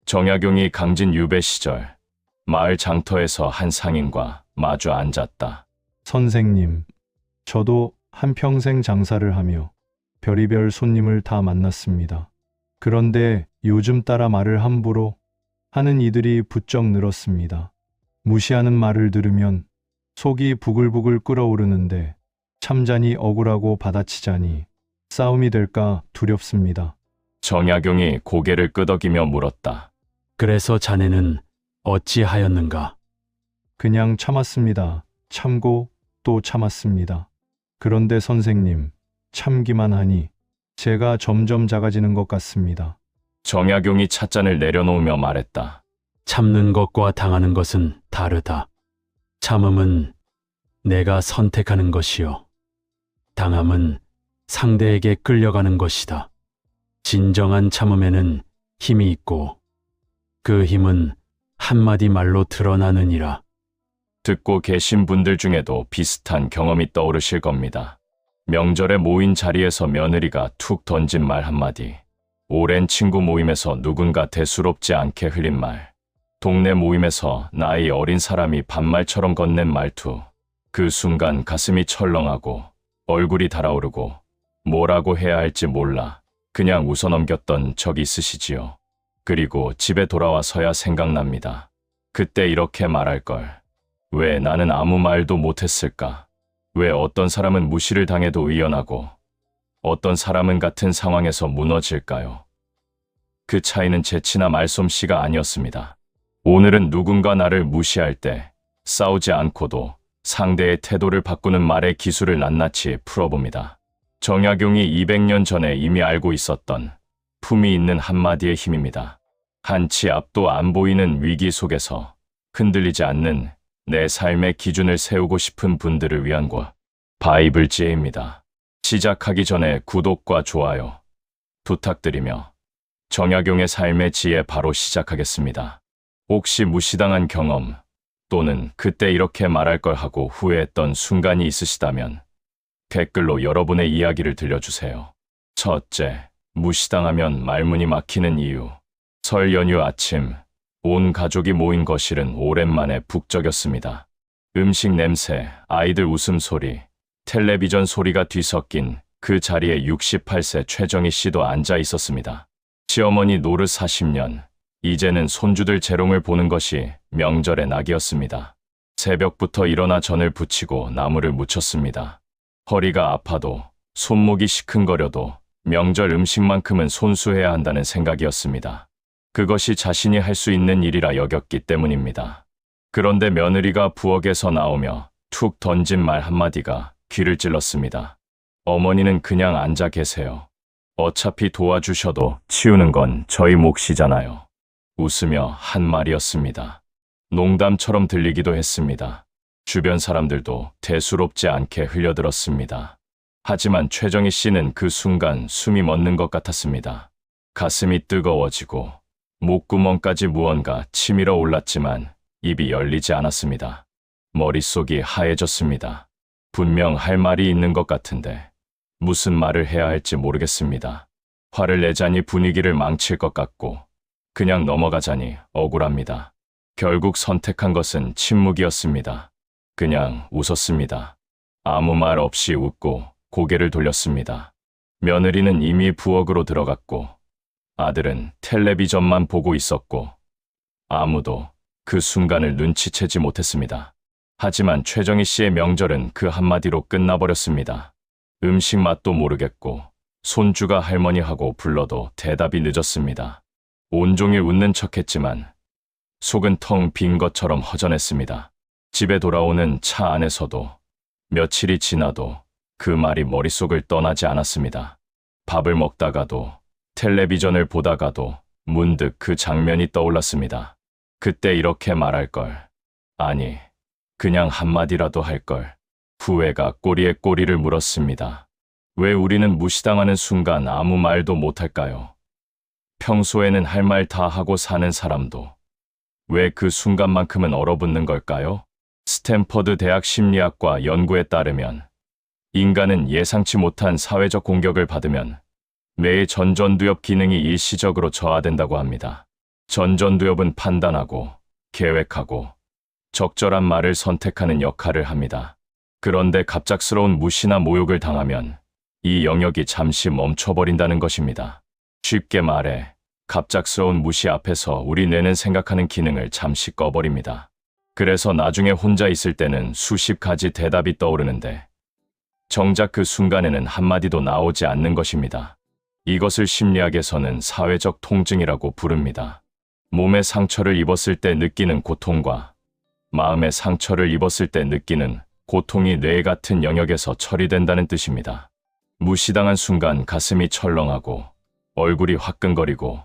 정약용이 강진 유배 시절 마을 장터에서 한 상인과 마주 앉았다. 선생님, 저도 한평생 장사를 하며 별의별 손님을 다 만났습니다. 그런데 요즘 따라 말을 함부로 하는 이들이 부쩍 늘었습니다. 무시하는 말을 들으면 속이 부글부글 끓어오르는데 참자니 억울하고 받아치자니 싸움이 될까 두렵습니다. 정약용이 고개를 끄덕이며 물었다. 그래서 자네는 어찌하였는가? 그냥 참았습니다. 참고 또 참았습니다. 그런데 선생님, 참기만 하니 제가 점점 작아지는 것 같습니다. 정약용이 찻잔을 내려놓으며 말했다. 참는 것과 당하는 것은 다르다. 참음은 내가 선택하는 것이요. 당함은 상대에게 끌려가는 것이다. 진정한 참음에는 힘이 있고 그 힘은 한마디 말로 드러나느니라. 듣고 계신 분들 중에도 비슷한 경험이 떠오르실 겁니다. 명절에 모인 자리에서 며느리가 툭 던진 말 한마디, 오랜 친구 모임에서 누군가 대수롭지 않게 흘린 말, 동네 모임에서 나이 어린 사람이 반말처럼 건넨 말투, 그 순간 가슴이 철렁하고 얼굴이 달아오르고 뭐라고 해야 할지 몰라 그냥 웃어넘겼던 적이 있으시지요. 그리고 집에 돌아와서야 생각납니다. 그때 이렇게 말할 걸. 왜 나는 아무 말도 못했을까? 왜 어떤 사람은 무시를 당해도 의연하고 어떤 사람은 같은 상황에서 무너질까요? 그 차이는 재치나 말솜씨가 아니었습니다. 오늘은 누군가 나를 무시할 때 싸우지 않고도 상대의 태도를 바꾸는 말의 기술을 낱낱이 풀어봅니다. 정약용이 200년 전에 이미 알고 있었던 품이 있는 한마디의 힘입니다. 한치 앞도 안 보이는 위기 속에서 흔들리지 않는 내 삶의 기준을 세우고 싶은 분들을 위한 바이블 지혜입니다. 시작하기 전에 구독과 좋아요 부탁드리며 정약용의 삶의 지혜 바로 시작하겠습니다. 혹시 무시당한 경험 또는 그때 이렇게 말할 걸 하고 후회했던 순간이 있으시다면 댓글로 여러분의 이야기를 들려주세요. 첫째, 무시당하면 말문이 막히는 이유. 설 연휴 아침, 온 가족이 모인 거실은 오랜만에 북적였습니다. 음식 냄새, 아이들 웃음소리, 텔레비전 소리가 뒤섞인 그 자리에 68세 최정희 씨도 앉아 있었습니다. 시어머니 노릇 40년, 이제는 손주들 재롱을 보는 것이 명절의 낙이었습니다. 새벽부터 일어나 전을 부치고 나무를 묻혔습니다. 허리가 아파도 손목이 시큰거려도 명절 음식만큼은 손수해야 한다는 생각이었습니다. 그것이 자신이 할 수 있는 일이라 여겼기 때문입니다. 그런데 며느리가 부엌에서 나오며 툭 던진 말 한마디가 귀를 찔렀습니다. 어머니는 그냥 앉아 계세요. 어차피 도와주셔도 치우는 건 저희 몫이잖아요. 웃으며 한 말이었습니다. 농담처럼 들리기도 했습니다. 주변 사람들도 대수롭지 않게 흘려들었습니다. 하지만 최정희 씨는 그 순간 숨이 멎는 것 같았습니다. 가슴이 뜨거워지고 목구멍까지 무언가 치밀어 올랐지만 입이 열리지 않았습니다. 머릿속이 하얘졌습니다. 분명 할 말이 있는 것 같은데 무슨 말을 해야 할지 모르겠습니다. 화를 내자니 분위기를 망칠 것 같고 그냥 넘어가자니 억울합니다. 결국 선택한 것은 침묵이었습니다. 그냥 웃었습니다. 아무 말 없이 웃고 고개를 돌렸습니다. 며느리는 이미 부엌으로 들어갔고 아들은 텔레비전만 보고 있었고 아무도 그 순간을 눈치채지 못했습니다. 하지만 최정희 씨의 명절은 그 한마디로 끝나버렸습니다. 음식 맛도 모르겠고 손주가 할머니하고 불러도 대답이 늦었습니다. 온종일 웃는 척했지만 속은 텅 빈 것처럼 허전했습니다. 집에 돌아오는 차 안에서도 며칠이 지나도 그 말이 머릿속을 떠나지 않았습니다. 밥을 먹다가도 텔레비전을 보다가도 문득 그 장면이 떠올랐습니다. 그때 이렇게 말할 걸. 아니, 그냥 한마디라도 할 걸. 후회가 꼬리에 꼬리를 물었습니다. 왜 우리는 무시당하는 순간 아무 말도 못할까요? 평소에는 할 말 다 하고 사는 사람도 왜 그 순간만큼은 얼어붙는 걸까요? 스탠퍼드 대학 심리학과 연구에 따르면 인간은 예상치 못한 사회적 공격을 받으면 뇌의 전전두엽 기능이 일시적으로 저하된다고 합니다. 전전두엽은 판단하고 계획하고 적절한 말을 선택하는 역할을 합니다. 그런데 갑작스러운 무시나 모욕을 당하면 이 영역이 잠시 멈춰버린다는 것입니다. 쉽게 말해 갑작스러운 무시 앞에서 우리 뇌는 생각하는 기능을 잠시 꺼버립니다. 그래서 나중에 혼자 있을 때는 수십 가지 대답이 떠오르는데 정작 그 순간에는 한마디도 나오지 않는 것입니다. 이것을 심리학에서는 사회적 통증이라고 부릅니다. 몸에 상처를 입었을 때 느끼는 고통과 마음에 상처를 입었을 때 느끼는 고통이 뇌 같은 영역에서 처리된다는 뜻입니다. 무시당한 순간 가슴이 철렁하고 얼굴이 화끈거리고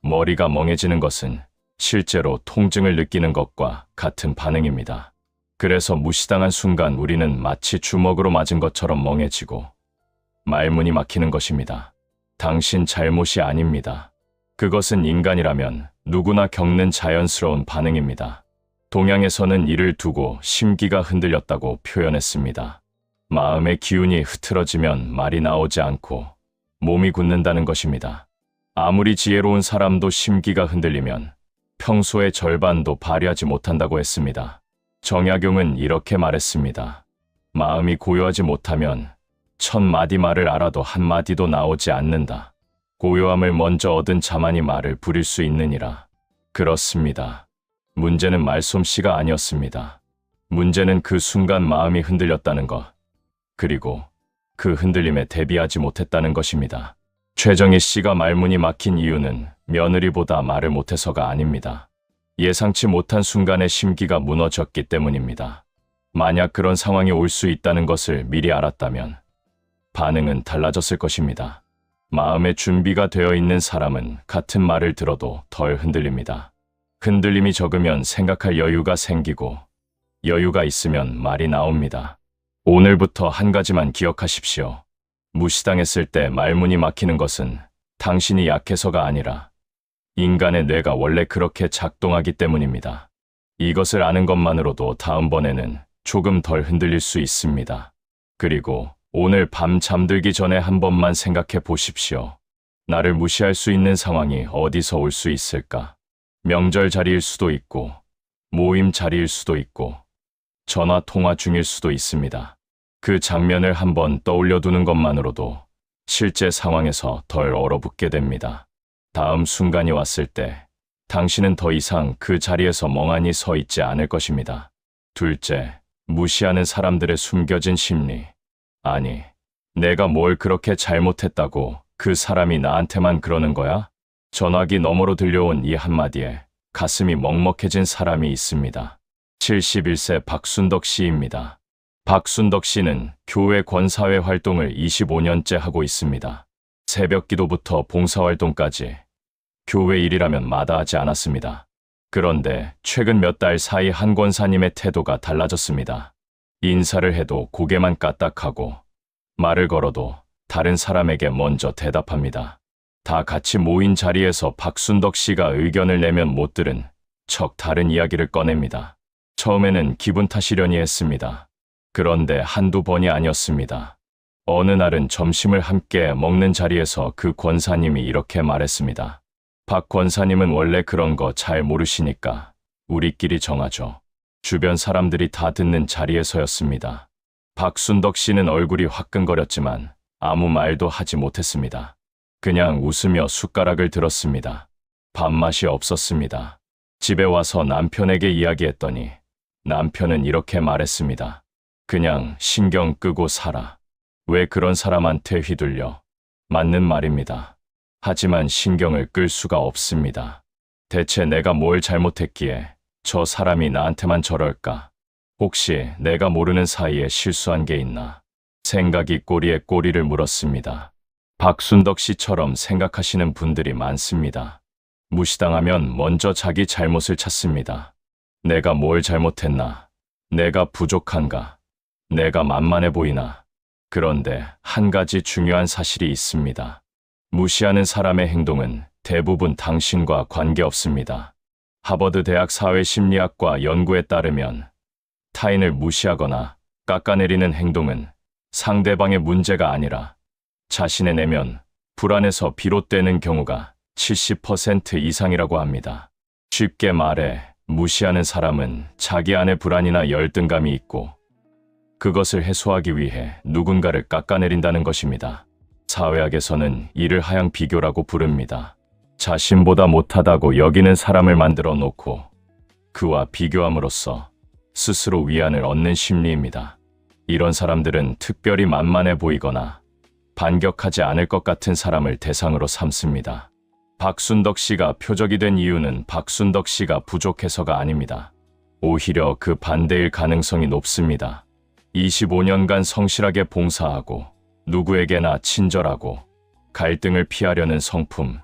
머리가 멍해지는 것은 실제로 통증을 느끼는 것과 같은 반응입니다. 그래서 무시당한 순간 우리는 마치 주먹으로 맞은 것처럼 멍해지고 말문이 막히는 것입니다. 당신 잘못이 아닙니다. 그것은 인간이라면 누구나 겪는 자연스러운 반응입니다. 동양에서는 이를 두고 심기가 흔들렸다고 표현했습니다. 마음의 기운이 흐트러지면 말이 나오지 않고 몸이 굳는다는 것입니다. 아무리 지혜로운 사람도 심기가 흔들리면 평소의 절반도 발휘하지 못한다고 했습니다. 정약용은 이렇게 말했습니다. 마음이 고요하지 못하면 1000마디 말을 알아도 한마디도 나오지 않는다. 고요함을 먼저 얻은 자만이 말을 부릴 수 있느니라. 그렇습니다. 문제는 말솜씨가 아니었습니다. 문제는 그 순간 마음이 흔들렸다는 것, 그리고 그 흔들림에 대비하지 못했다는 것입니다. 최정희 씨가 말문이 막힌 이유는 며느리보다 말을 못해서가 아닙니다. 예상치 못한 순간에 심기가 무너졌기 때문입니다. 만약 그런 상황이 올 수 있다는 것을 미리 알았다면 반응은 달라졌을 것입니다. 마음의 준비가 되어 있는 사람은 같은 말을 들어도 덜 흔들립니다. 흔들림이 적으면 생각할 여유가 생기고 여유가 있으면 말이 나옵니다. 오늘부터 한 가지만 기억하십시오. 무시당했을 때 말문이 막히는 것은 당신이 약해서가 아니라 인간의 뇌가 원래 그렇게 작동하기 때문입니다. 이것을 아는 것만으로도 다음번에는 조금 덜 흔들릴 수 있습니다. 그리고 오늘 밤 잠들기 전에 한 번만 생각해 보십시오. 나를 무시할 수 있는 상황이 어디서 올 수 있을까? 명절 자리일 수도 있고, 모임 자리일 수도 있고, 전화 통화 중일 수도 있습니다. 그 장면을 한번 떠올려 두는 것만으로도 실제 상황에서 덜 얼어붙게 됩니다. 다음 순간이 왔을 때 당신은 더 이상 그 자리에서 멍하니 서 있지 않을 것입니다. 둘째, 무시하는 사람들의 숨겨진 심리. 아니, 내가 뭘 그렇게 잘못했다고 그 사람이 나한테만 그러는 거야? 전화기 너머로 들려온 이 한마디에 가슴이 먹먹해진 사람이 있습니다. 71세 박순덕 씨입니다. 박순덕 씨는 교회 권사회 활동을 25년째 하고 있습니다. 새벽 기도부터 봉사활동까지 교회 일이라면 마다하지 않았습니다. 그런데 최근 몇 달 사이 한 권사님의 태도가 달라졌습니다. 인사를 해도 고개만 까딱하고 말을 걸어도 다른 사람에게 먼저 대답합니다. 다 같이 모인 자리에서 박순덕 씨가 의견을 내면 못 들은 척 다른 이야기를 꺼냅니다. 처음에는 기분 탓이려니 했습니다. 그런데 한두 번이 아니었습니다. 어느 날은 점심을 함께 먹는 자리에서 그 권사님이 이렇게 말했습니다. 박 권사님은 원래 그런 거 잘 모르시니까 우리끼리 정하죠. 주변 사람들이 다 듣는 자리에서였습니다. 박순덕 씨는 얼굴이 화끈거렸지만 아무 말도 하지 못했습니다. 그냥 웃으며 숟가락을 들었습니다. 밥맛이 없었습니다. 집에 와서 남편에게 이야기했더니 남편은 이렇게 말했습니다. 그냥 신경 끄고 살아. 왜 그런 사람한테 휘둘려? 맞는 말입니다. 하지만 신경을 끌 수가 없습니다. 대체 내가 뭘 잘못했기에 저 사람이 나한테만 저럴까? 혹시 내가 모르는 사이에 실수한 게 있나? 생각이 꼬리에 꼬리를 물었습니다. 박순덕 씨처럼 생각하시는 분들이 많습니다. 무시당하면 먼저 자기 잘못을 찾습니다. 내가 뭘 잘못했나? 내가 부족한가? 내가 만만해 보이나? 그런데 한 가지 중요한 사실이 있습니다. 무시하는 사람의 행동은 대부분 당신과 관계없습니다. 하버드 대학 사회심리학과 연구에 따르면 타인을 무시하거나 깎아내리는 행동은 상대방의 문제가 아니라 자신의 내면, 불안에서 비롯되는 경우가 70% 이상이라고 합니다. 쉽게 말해 무시하는 사람은 자기 안에 불안이나 열등감이 있고 그것을 해소하기 위해 누군가를 깎아내린다는 것입니다. 사회학에서는 이를 하향 비교라고 부릅니다. 자신보다 못하다고 여기는 사람을 만들어 놓고 그와 비교함으로써 스스로 위안을 얻는 심리입니다. 이런 사람들은 특별히 만만해 보이거나 반격하지 않을 것 같은 사람을 대상으로 삼습니다. 박순덕 씨가 표적이 된 이유는 박순덕 씨가 부족해서가 아닙니다. 오히려 그 반대일 가능성이 높습니다. 25년간 성실하게 봉사하고 누구에게나 친절하고 갈등을 피하려는 성품,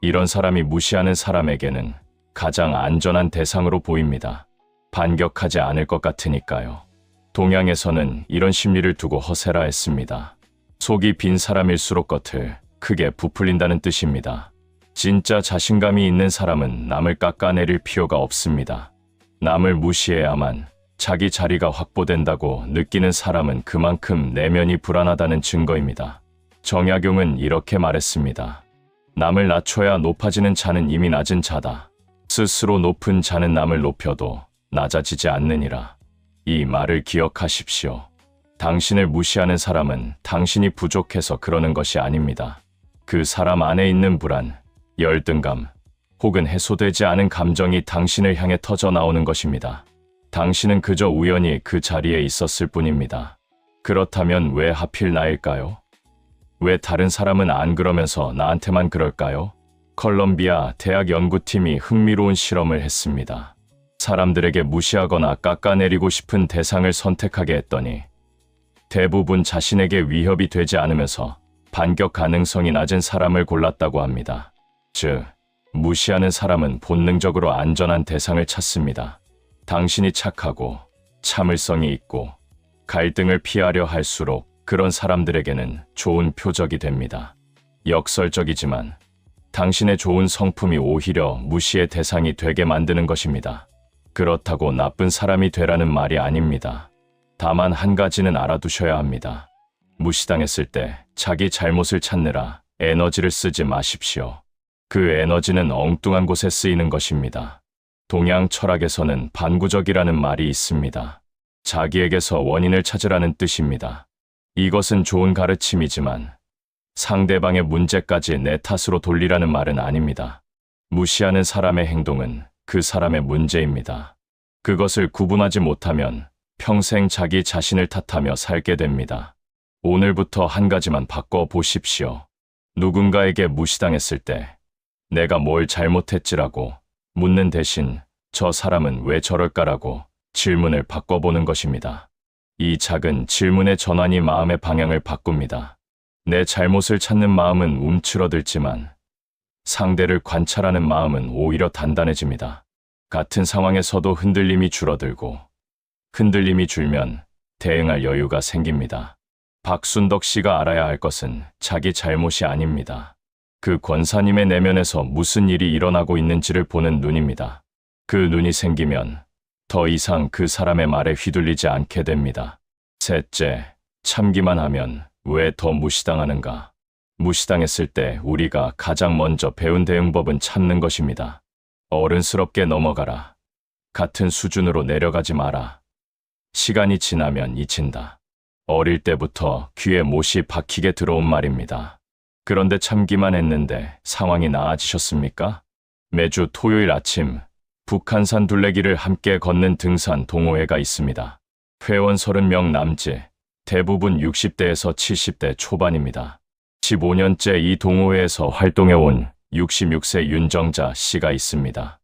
이런 사람이 무시하는 사람에게는 가장 안전한 대상으로 보입니다. 반격하지 않을 것 같으니까요. 동양에서는 이런 심리를 두고 허세라 했습니다. 속이 빈 사람일수록 겉을 크게 부풀린다는 뜻입니다. 진짜 자신감이 있는 사람은 남을 깎아내릴 필요가 없습니다. 남을 무시해야만 자기 자리가 확보된다고 느끼는 사람은 그만큼 내면이 불안하다는 증거입니다. 정약용은 이렇게 말했습니다. 남을 낮춰야 높아지는 자는 이미 낮은 자다. 스스로 높은 자는 남을 높여도 낮아지지 않느니라. 이 말을 기억하십시오. 당신을 무시하는 사람은 당신이 부족해서 그러는 것이 아닙니다. 그 사람 안에 있는 불안, 열등감, 혹은 해소되지 않은 감정이 당신을 향해 터져 나오는 것입니다. 당신은 그저 우연히 그 자리에 있었을 뿐입니다. 그렇다면 왜 하필 나일까요? 왜 다른 사람은 안 그러면서 나한테만 그럴까요? 컬럼비아 대학 연구팀이 흥미로운 실험을 했습니다. 사람들에게 무시하거나 깎아내리고 싶은 대상을 선택하게 했더니 대부분 자신에게 위협이 되지 않으면서 반격 가능성이 낮은 사람을 골랐다고 합니다. 즉, 무시하는 사람은 본능적으로 안전한 대상을 찾습니다. 당신이 착하고 참을성이 있고 갈등을 피하려 할수록 그런 사람들에게는 좋은 표적이 됩니다. 역설적이지만 당신의 좋은 성품이 오히려 무시의 대상이 되게 만드는 것입니다. 그렇다고 나쁜 사람이 되라는 말이 아닙니다. 다만 한 가지는 알아두셔야 합니다. 무시당했을 때 자기 잘못을 찾느라 에너지를 쓰지 마십시오. 그 에너지는 엉뚱한 곳에 쓰이는 것입니다. 동양 철학에서는 반구적이라는 말이 있습니다. 자기에게서 원인을 찾으라는 뜻입니다. 이것은 좋은 가르침이지만 상대방의 문제까지 내 탓으로 돌리라는 말은 아닙니다. 무시하는 사람의 행동은 그 사람의 문제입니다. 그것을 구분하지 못하면 평생 자기 자신을 탓하며 살게 됩니다. 오늘부터 한 가지만 바꿔 보십시오. 누군가에게 무시당했을 때 내가 뭘 잘못했지라고 묻는 대신 저 사람은 왜 저럴까라고 질문을 바꿔보는 것입니다. 이 작은 질문의 전환이 마음의 방향을 바꿉니다. 내 잘못을 찾는 마음은 움츠러들지만 상대를 관찰하는 마음은 오히려 단단해집니다. 같은 상황에서도 흔들림이 줄어들고 흔들림이 줄면 대응할 여유가 생깁니다. 박순덕 씨가 알아야 할 것은 자기 잘못이 아닙니다. 그 권사님의 내면에서 무슨 일이 일어나고 있는지를 보는 눈입니다. 그 눈이 생기면 더 이상 그 사람의 말에 휘둘리지 않게 됩니다. 셋째, 참기만 하면 왜 더 무시당하는가? 무시당했을 때 우리가 가장 먼저 배운 대응법은 참는 것입니다. 어른스럽게 넘어가라. 같은 수준으로 내려가지 마라. 시간이 지나면 잊힌다. 어릴 때부터 귀에 못이 박히게 들어온 말입니다. 그런데 참기만 했는데 상황이 나아지셨습니까? 매주 토요일 아침 북한산 둘레길을 함께 걷는 등산 동호회가 있습니다. 회원 30명 남짓, 대부분 60대에서 70대 초반입니다. 15년째 이 동호회에서 활동해온 66세 윤정자 씨가 있습니다.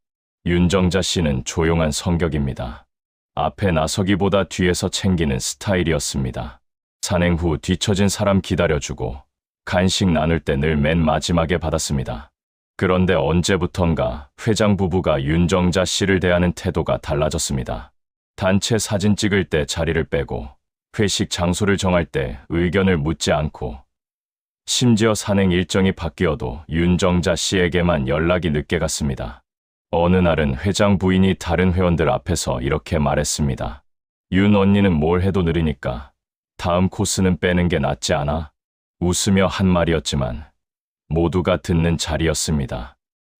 윤정자 씨는 조용한 성격입니다. 앞에 나서기보다 뒤에서 챙기는 스타일이었습니다. 산행 후 뒤처진 사람 기다려주고 간식 나눌 때 늘 맨 마지막에 받았습니다. 그런데 언제부턴가 회장 부부가 윤정자 씨를 대하는 태도가 달라졌습니다. 단체 사진 찍을 때 자리를 빼고 회식 장소를 정할 때 의견을 묻지 않고 심지어 산행 일정이 바뀌어도 윤정자 씨에게만 연락이 늦게 갔습니다. 어느 날은 회장 부인이 다른 회원들 앞에서 이렇게 말했습니다. 윤 언니는 뭘 해도 느리니까 다음 코스는 빼는 게 낫지 않아? 웃으며 한 말이었지만 모두가 듣는 자리였습니다.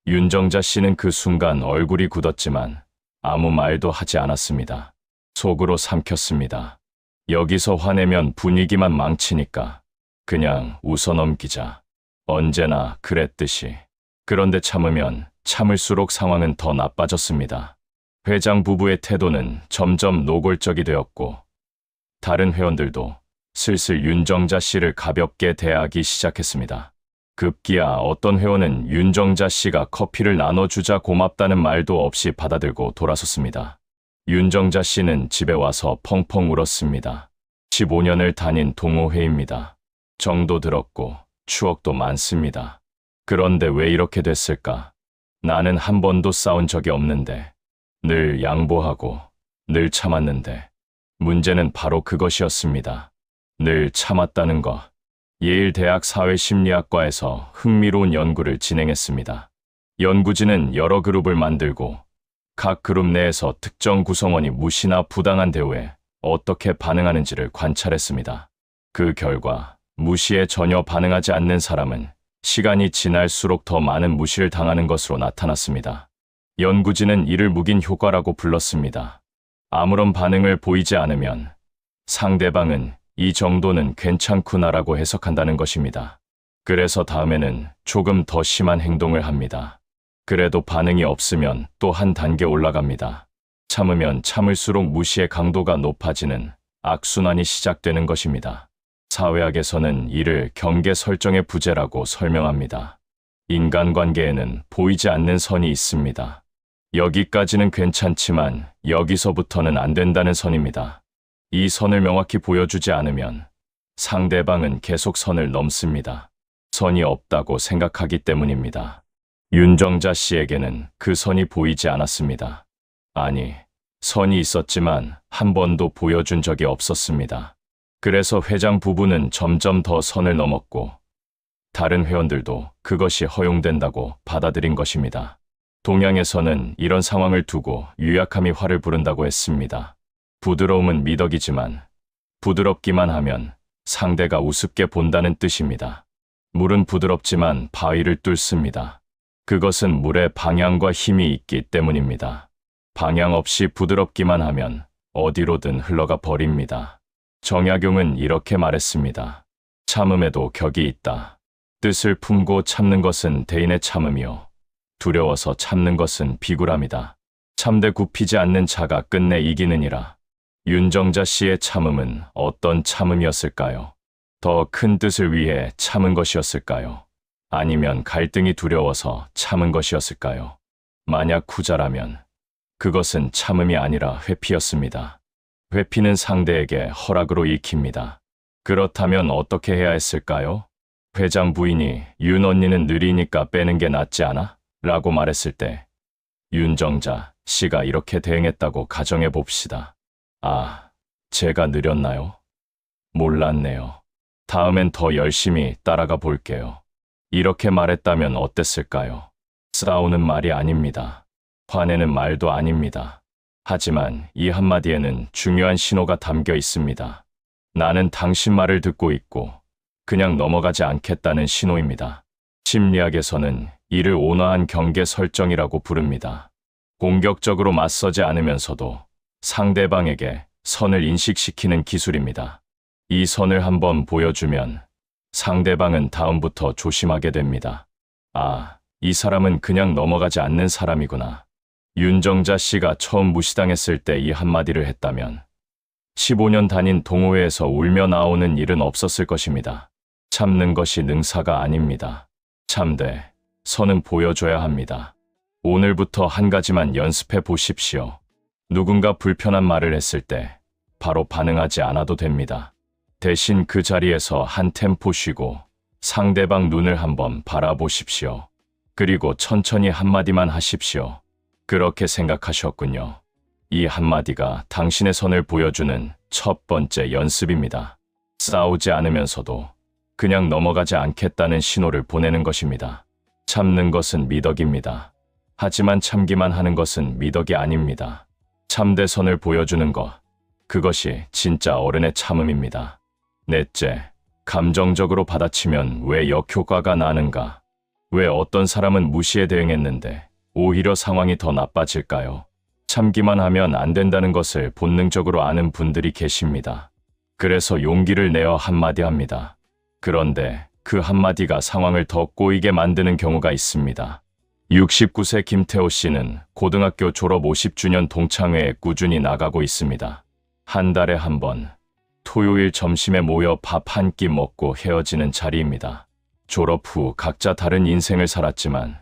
윤정자 씨는 그 순간 얼굴이 굳었지만 아무 말도 하지 않았습니다. 속으로 삼켰습니다. 여기서 화내면 분위기만 망치니까 그냥 웃어넘기자. 언제나 그랬듯이. 그런데 참으면 참을수록 상황은 더 나빠졌습니다. 회장 부부의 태도는 점점 노골적이 되었고 다른 회원들도 슬슬 윤정자 씨를 가볍게 대하기 시작했습니다. 급기야 어떤 회원은 윤정자 씨가 커피를 나눠주자 고맙다는 말도 없이 받아들고 돌아섰습니다. 윤정자 씨는 집에 와서 펑펑 울었습니다. 15년을 다닌 동호회입니다. 정도 들었고 추억도 많습니다. 그런데 왜 이렇게 됐을까? 나는 한 번도 싸운 적이 없는데, 늘 양보하고 늘 참았는데, 문제는 바로 그것이었습니다. 늘 참았다는 것. 예일대학 사회심리학과에서 흥미로운 연구를 진행했습니다. 연구진은 여러 그룹을 만들고 각 그룹 내에서 특정 구성원이 무시나 부당한 대우에 어떻게 반응하는지를 관찰했습니다. 그 결과 무시에 전혀 반응하지 않는 사람은 시간이 지날수록 더 많은 무시를 당하는 것으로 나타났습니다. 연구진은 이를 묵인 효과라고 불렀습니다. 아무런 반응을 보이지 않으면 상대방은 이 정도는 괜찮구나라고 해석한다는 것입니다. 그래서 다음에는 조금 더 심한 행동을 합니다. 그래도 반응이 없으면 또 한 단계 올라갑니다. 참으면 참을수록 무시의 강도가 높아지는 악순환이 시작되는 것입니다. 사회학에서는 이를 경계 설정의 부재라고 설명합니다. 인간관계에는 보이지 않는 선이 있습니다. 여기까지는 괜찮지만 여기서부터는 안 된다는 선입니다. 이 선을 명확히 보여주지 않으면 상대방은 계속 선을 넘습니다. 선이 없다고 생각하기 때문입니다. 윤정자 씨에게는 그 선이 보이지 않았습니다. 아니, 선이 있었지만 한 번도 보여준 적이 없었습니다. 그래서 회장 부부는 점점 더 선을 넘었고 다른 회원들도 그것이 허용된다고 받아들인 것입니다. 동양에서는 이런 상황을 두고 유약함이 화를 부른다고 했습니다. 부드러움은 미덕이지만 부드럽기만 하면 상대가 우습게 본다는 뜻입니다. 물은 부드럽지만 바위를 뚫습니다. 그것은 물의 방향과 힘이 있기 때문입니다. 방향 없이 부드럽기만 하면 어디로든 흘러가 버립니다. 정약용은 이렇게 말했습니다. 참음에도 격이 있다. 뜻을 품고 참는 것은 대인의 참음이요. 두려워서 참는 것은 비굴함이다. 참되 굽히지 않는 자가 끝내 이기느니라. 윤정자 씨의 참음은 어떤 참음이었을까요? 더 큰 뜻을 위해 참은 것이었을까요? 아니면 갈등이 두려워서 참은 것이었을까요? 만약 후자라면 그것은 참음이 아니라 회피였습니다. 회피는 상대에게 허락으로 익힙니다. 그렇다면 어떻게 해야 했을까요? 회장 부인이 윤 언니는 느리니까 빼는 게 낫지 않아? 라고 말했을 때 윤정자 씨가 이렇게 대응했다고 가정해 봅시다. 아, 제가 느렸나요? 몰랐네요. 다음엔 더 열심히 따라가 볼게요. 이렇게 말했다면 어땠을까요? 싸우는 말이 아닙니다. 화내는 말도 아닙니다. 하지만 이 한마디에는 중요한 신호가 담겨 있습니다. 나는 당신 말을 듣고 있고 그냥 넘어가지 않겠다는 신호입니다. 심리학에서는 이를 온화한 경계 설정이라고 부릅니다. 공격적으로 맞서지 않으면서도 상대방에게 선을 인식시키는 기술입니다. 이 선을 한번 보여주면 상대방은 다음부터 조심하게 됩니다. 아, 이 사람은 그냥 넘어가지 않는 사람이구나. 윤정자 씨가 처음 무시당했을 때 이 한마디를 했다면 15년 다닌 동호회에서 울며 나오는 일은 없었을 것입니다. 참는 것이 능사가 아닙니다. 참되 선은 보여줘야 합니다. 오늘부터 한 가지만 연습해 보십시오. 누군가 불편한 말을 했을 때 바로 반응하지 않아도 됩니다. 대신 그 자리에서 한 템포 쉬고 상대방 눈을 한번 바라보십시오. 그리고 천천히 한마디만 하십시오. 그렇게 생각하셨군요. 이 한마디가 당신의 선을 보여주는 첫 번째 연습입니다. 싸우지 않으면서도 그냥 넘어가지 않겠다는 신호를 보내는 것입니다. 참는 것은 미덕입니다. 하지만 참기만 하는 것은 미덕이 아닙니다. 참되 선을 보여주는 것, 그것이 진짜 어른의 참음입니다. 넷째, 감정적으로 받아치면 왜 역효과가 나는가? 왜 어떤 사람은 무시에 대응했는데 오히려 상황이 더 나빠질까요? 참기만 하면 안 된다는 것을 본능적으로 아는 분들이 계십니다. 그래서 용기를 내어 한마디 합니다. 그런데 그 한마디가 상황을 더 꼬이게 만드는 경우가 있습니다. 69세 김태호 씨는 고등학교 졸업 50주년 동창회에 꾸준히 나가고 있습니다. 한 달에 한 번, 토요일 점심에 모여 밥 한 끼 먹고 헤어지는 자리입니다. 졸업 후 각자 다른 인생을 살았지만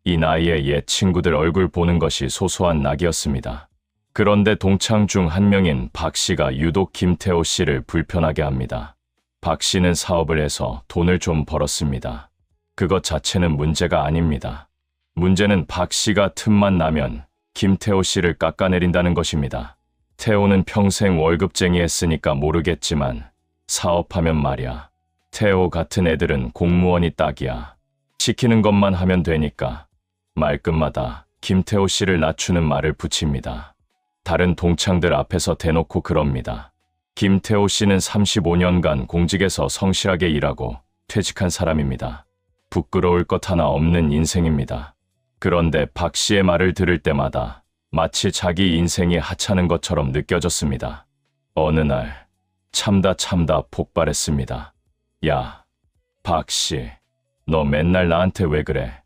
이 나이에 옛 친구들 얼굴 보는 것이 소소한 낙이었습니다. 그런데 동창 중 한 명인 박 씨가 유독 김태호 씨를 불편하게 합니다. 박 씨는 사업을 해서 돈을 좀 벌었습니다. 그것 자체는 문제가 아닙니다. 문제는 박 씨가 틈만 나면 김태호 씨를 깎아내린다는 것입니다. 태호는 평생 월급쟁이 했으니까 모르겠지만 사업하면 말이야. 태호 같은 애들은 공무원이 딱이야. 시키는 것만 하면 되니까 말끝마다 김태호 씨를 낮추는 말을 붙입니다. 다른 동창들 앞에서 대놓고 그럽니다. 김태호 씨는 35년간 공직에서 성실하게 일하고 퇴직한 사람입니다. 부끄러울 것 하나 없는 인생입니다. 그런데 박 씨의 말을 들을 때마다 마치 자기 인생이 하찮은 것처럼 느껴졌습니다. 어느 날 참다 폭발했습니다. 야, 박 씨, 너 맨날 나한테 왜 그래?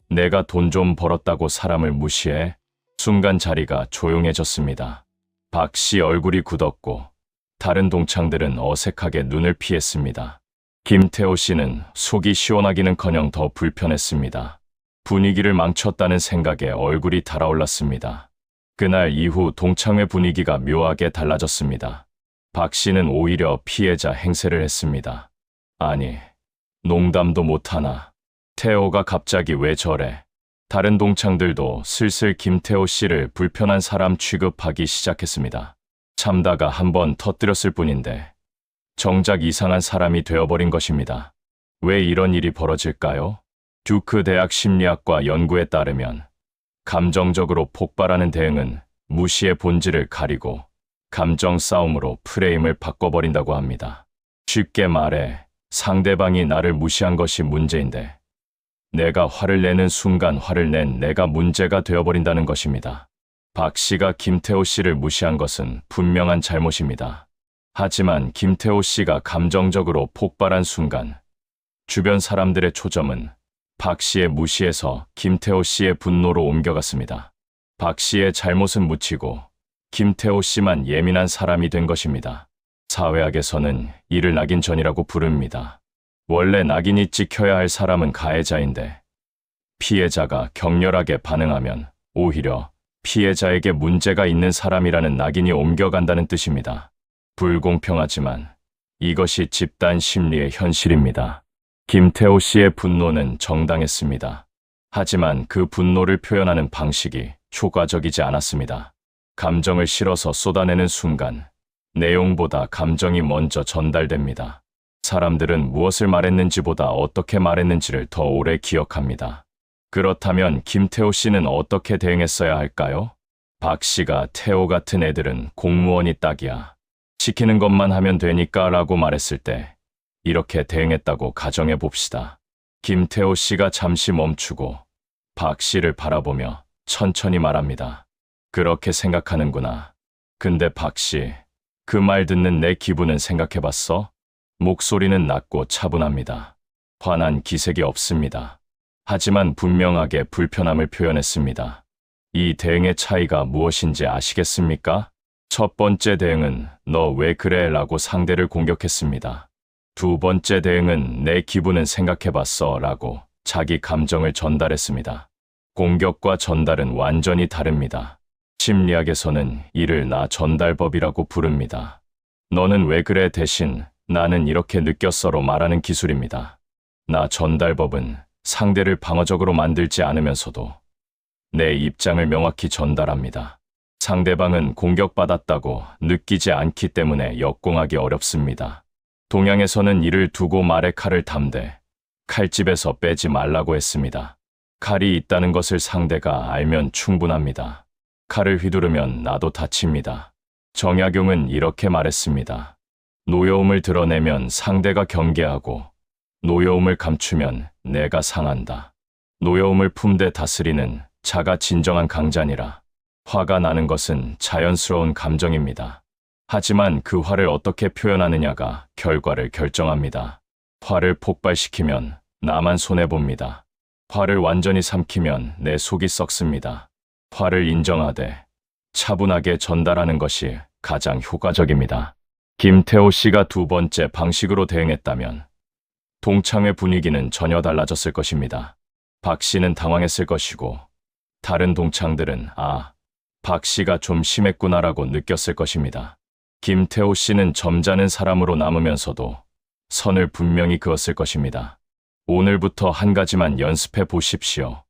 내가 돈 좀 벌었다고 사람을 무시해? 순간 자리가 조용해졌습니다. 박 씨 얼굴이 굳었고 다른 동창들은 어색하게 눈을 피했습니다. 김태호 씨는 속이 시원하기는커녕 더 불편했습니다. 분위기를 망쳤다는 생각에 얼굴이 달아올랐습니다. 그날 이후 동창회 분위기가 묘하게 달라졌습니다. 박 씨는 오히려 피해자 행세를 했습니다. 아니, 농담도 못하나. 태호가 갑자기 왜 저래? 다른 동창들도 슬슬 김태호 씨를 불편한 사람 취급하기 시작했습니다. 참다가 한번 터뜨렸을 뿐인데 정작 이상한 사람이 되어버린 것입니다. 왜 이런 일이 벌어질까요? 듀크 대학 심리학과 연구에 따르면 감정적으로 폭발하는 대응은 무시의 본질을 가리고 감정 싸움으로 프레임을 바꿔버린다고 합니다. 쉽게 말해 상대방이 나를 무시한 것이 문제인데 내가 화를 내는 순간 화를 낸 내가 문제가 되어버린다는 것입니다. 박 씨가 김태호 씨를 무시한 것은 분명한 잘못입니다. 하지만 김태호 씨가 감정적으로 폭발한 순간 주변 사람들의 초점은 박 씨의 무시에서 김태호 씨의 분노로 옮겨갔습니다. 박 씨의 잘못은 묻히고 김태호 씨만 예민한 사람이 된 것입니다. 사회학에서는 이를 낙인전이라고 부릅니다. 원래 낙인이 찍혀야 할 사람은 가해자인데 피해자가 격렬하게 반응하면 오히려 피해자에게 문제가 있는 사람이라는 낙인이 옮겨간다는 뜻입니다. 불공평하지만 이것이 집단 심리의 현실입니다. 김태호 씨의 분노는 정당했습니다. 하지만 그 분노를 표현하는 방식이 효과적이지 않았습니다. 감정을 실어서 쏟아내는 순간 내용보다 감정이 먼저 전달됩니다. 사람들은 무엇을 말했는지보다 어떻게 말했는지를 더 오래 기억합니다. 그렇다면 김태호 씨는 어떻게 대응했어야 할까요? 박 씨가 태호 같은 애들은 공무원이 딱이야. 시키는 것만 하면 되니까 라고 말했을 때 이렇게 대응했다고 가정해 봅시다. 김태호 씨가 잠시 멈추고 박 씨를 바라보며 천천히 말합니다. 그렇게 생각하는구나. 근데 박 씨, 그 말 듣는 내 기분은 생각해봤어? 목소리는 낮고 차분합니다. 화난 기색이 없습니다. 하지만 분명하게 불편함을 표현했습니다. 이 대응의 차이가 무엇인지 아시겠습니까? 첫 번째 대응은 너 왜 그래? 라고 상대를 공격했습니다. 두 번째 대응은 내 기분은 생각해봤어 라고 자기 감정을 전달했습니다. 공격과 전달은 완전히 다릅니다. 심리학에서는 이를 나 전달법이라고 부릅니다. 너는 왜 그래 대신 나는 이렇게 느꼈어로 말하는 기술입니다. 나 전달법은 상대를 방어적으로 만들지 않으면서도 내 입장을 명확히 전달합니다. 상대방은 공격받았다고 느끼지 않기 때문에 역공하기 어렵습니다. 동양에서는 이를 두고 말의 칼을 담되 칼집에서 빼지 말라고 했습니다. 칼이 있다는 것을 상대가 알면 충분합니다. 칼을 휘두르면 나도 다칩니다. 정약용은 이렇게 말했습니다. 노여움을 드러내면 상대가 경계하고 노여움을 감추면 내가 상한다. 노여움을 품되 다스리는 자가 진정한 강자니라. 화가 나는 것은 자연스러운 감정입니다. 하지만 그 화를 어떻게 표현하느냐가 결과를 결정합니다. 화를 폭발시키면 나만 손해봅니다. 화를 완전히 삼키면 내 속이 썩습니다. 화를 인정하되 차분하게 전달하는 것이 가장 효과적입니다. 김태호 씨가 두 번째 방식으로 대응했다면 동창회 분위기는 전혀 달라졌을 것입니다. 박 씨는 당황했을 것이고 다른 동창들은 박 씨가 좀 심했구나라고 느꼈을 것입니다. 김태호 씨는 점잖은 사람으로 남으면서도 선을 분명히 그었을 것입니다. 오늘부터 한 가지만 연습해 보십시오.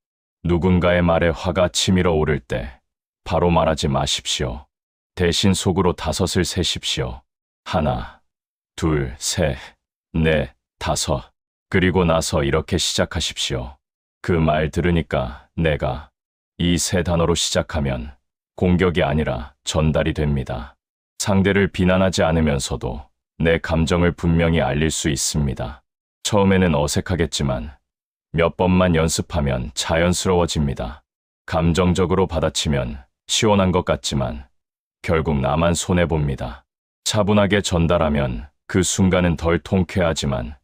누군가의 말에 화가 치밀어 오를 때 바로 말하지 마십시오. 대신 속으로 5을 세십시오. 1, 2, 3, 4, 5. 그리고 나서 이렇게 시작하십시오. 그 말 들으니까 내가 이 3단어로 시작하면 공격이 아니라 전달이 됩니다. 상대를 비난하지 않으면서도 내 감정을 분명히 알릴 수 있습니다. 처음에는 어색하겠지만 몇 번만 연습하면 자연스러워집니다. 감정적으로 받아치면 시원한 것 같지만 결국 나만 손해봅니다. 차분하게 전달하면 그 순간은 덜 통쾌하지만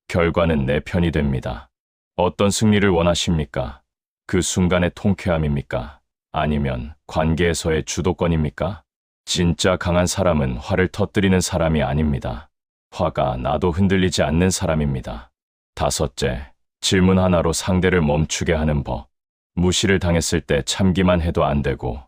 결과는 내 편이 됩니다. 어떤 승리를 원하십니까? 그 순간의 통쾌함입니까? 아니면 관계에서의 주도권입니까? 진짜 강한 사람은 화를 터뜨리는 사람이 아닙니다. 화가 나도 흔들리지 않는 사람입니다. 5째, 질문 하나로 상대를 멈추게 하는 법. 무시를 당했을 때 참기만 해도 안 되고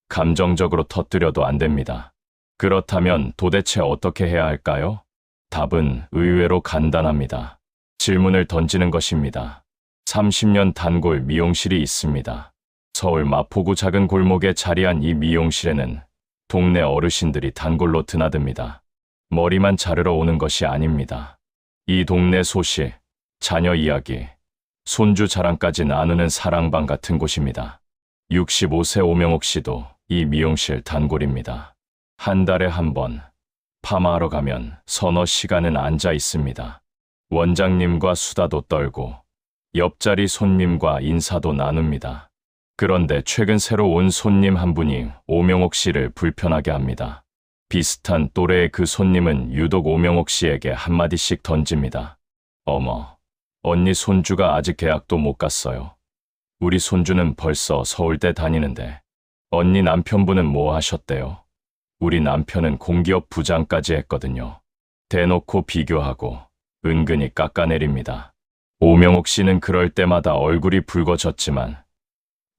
감정적으로 터뜨려도 안 됩니다. 그렇다면 도대체 어떻게 해야 할까요? 답은 의외로 간단합니다. 질문을 던지는 것입니다. 30년 단골 미용실이 있습니다. 서울 마포구 작은 골목에 자리한 이 미용실에는 동네 어르신들이 단골로 드나듭니다. 머리만 자르러 오는 것이 아닙니다. 이 동네 소식, 자녀 이야기, 손주 자랑까지 나누는 사랑방 같은 곳입니다. 65세 오명옥 씨도 이 미용실 단골입니다. 한 달에 한 번 파마하러 가면 서너 시간은 앉아 있습니다. 원장님과 수다도 떨고 옆자리 손님과 인사도 나눕니다. 그런데 최근 새로 온 손님 한 분이 오명옥 씨를 불편하게 합니다. 비슷한 또래의 그 손님은 유독 오명옥 씨에게 한마디씩 던집니다. 어머, 언니 손주가 아직 대학도 못 갔어요. 우리 손주는 벌써 서울대 다니는데 언니 남편분은 뭐 하셨대요? 우리 남편은 공기업 부장까지 했거든요. 대놓고 비교하고 은근히 깎아내립니다. 오명옥 씨는 그럴 때마다 얼굴이 붉어졌지만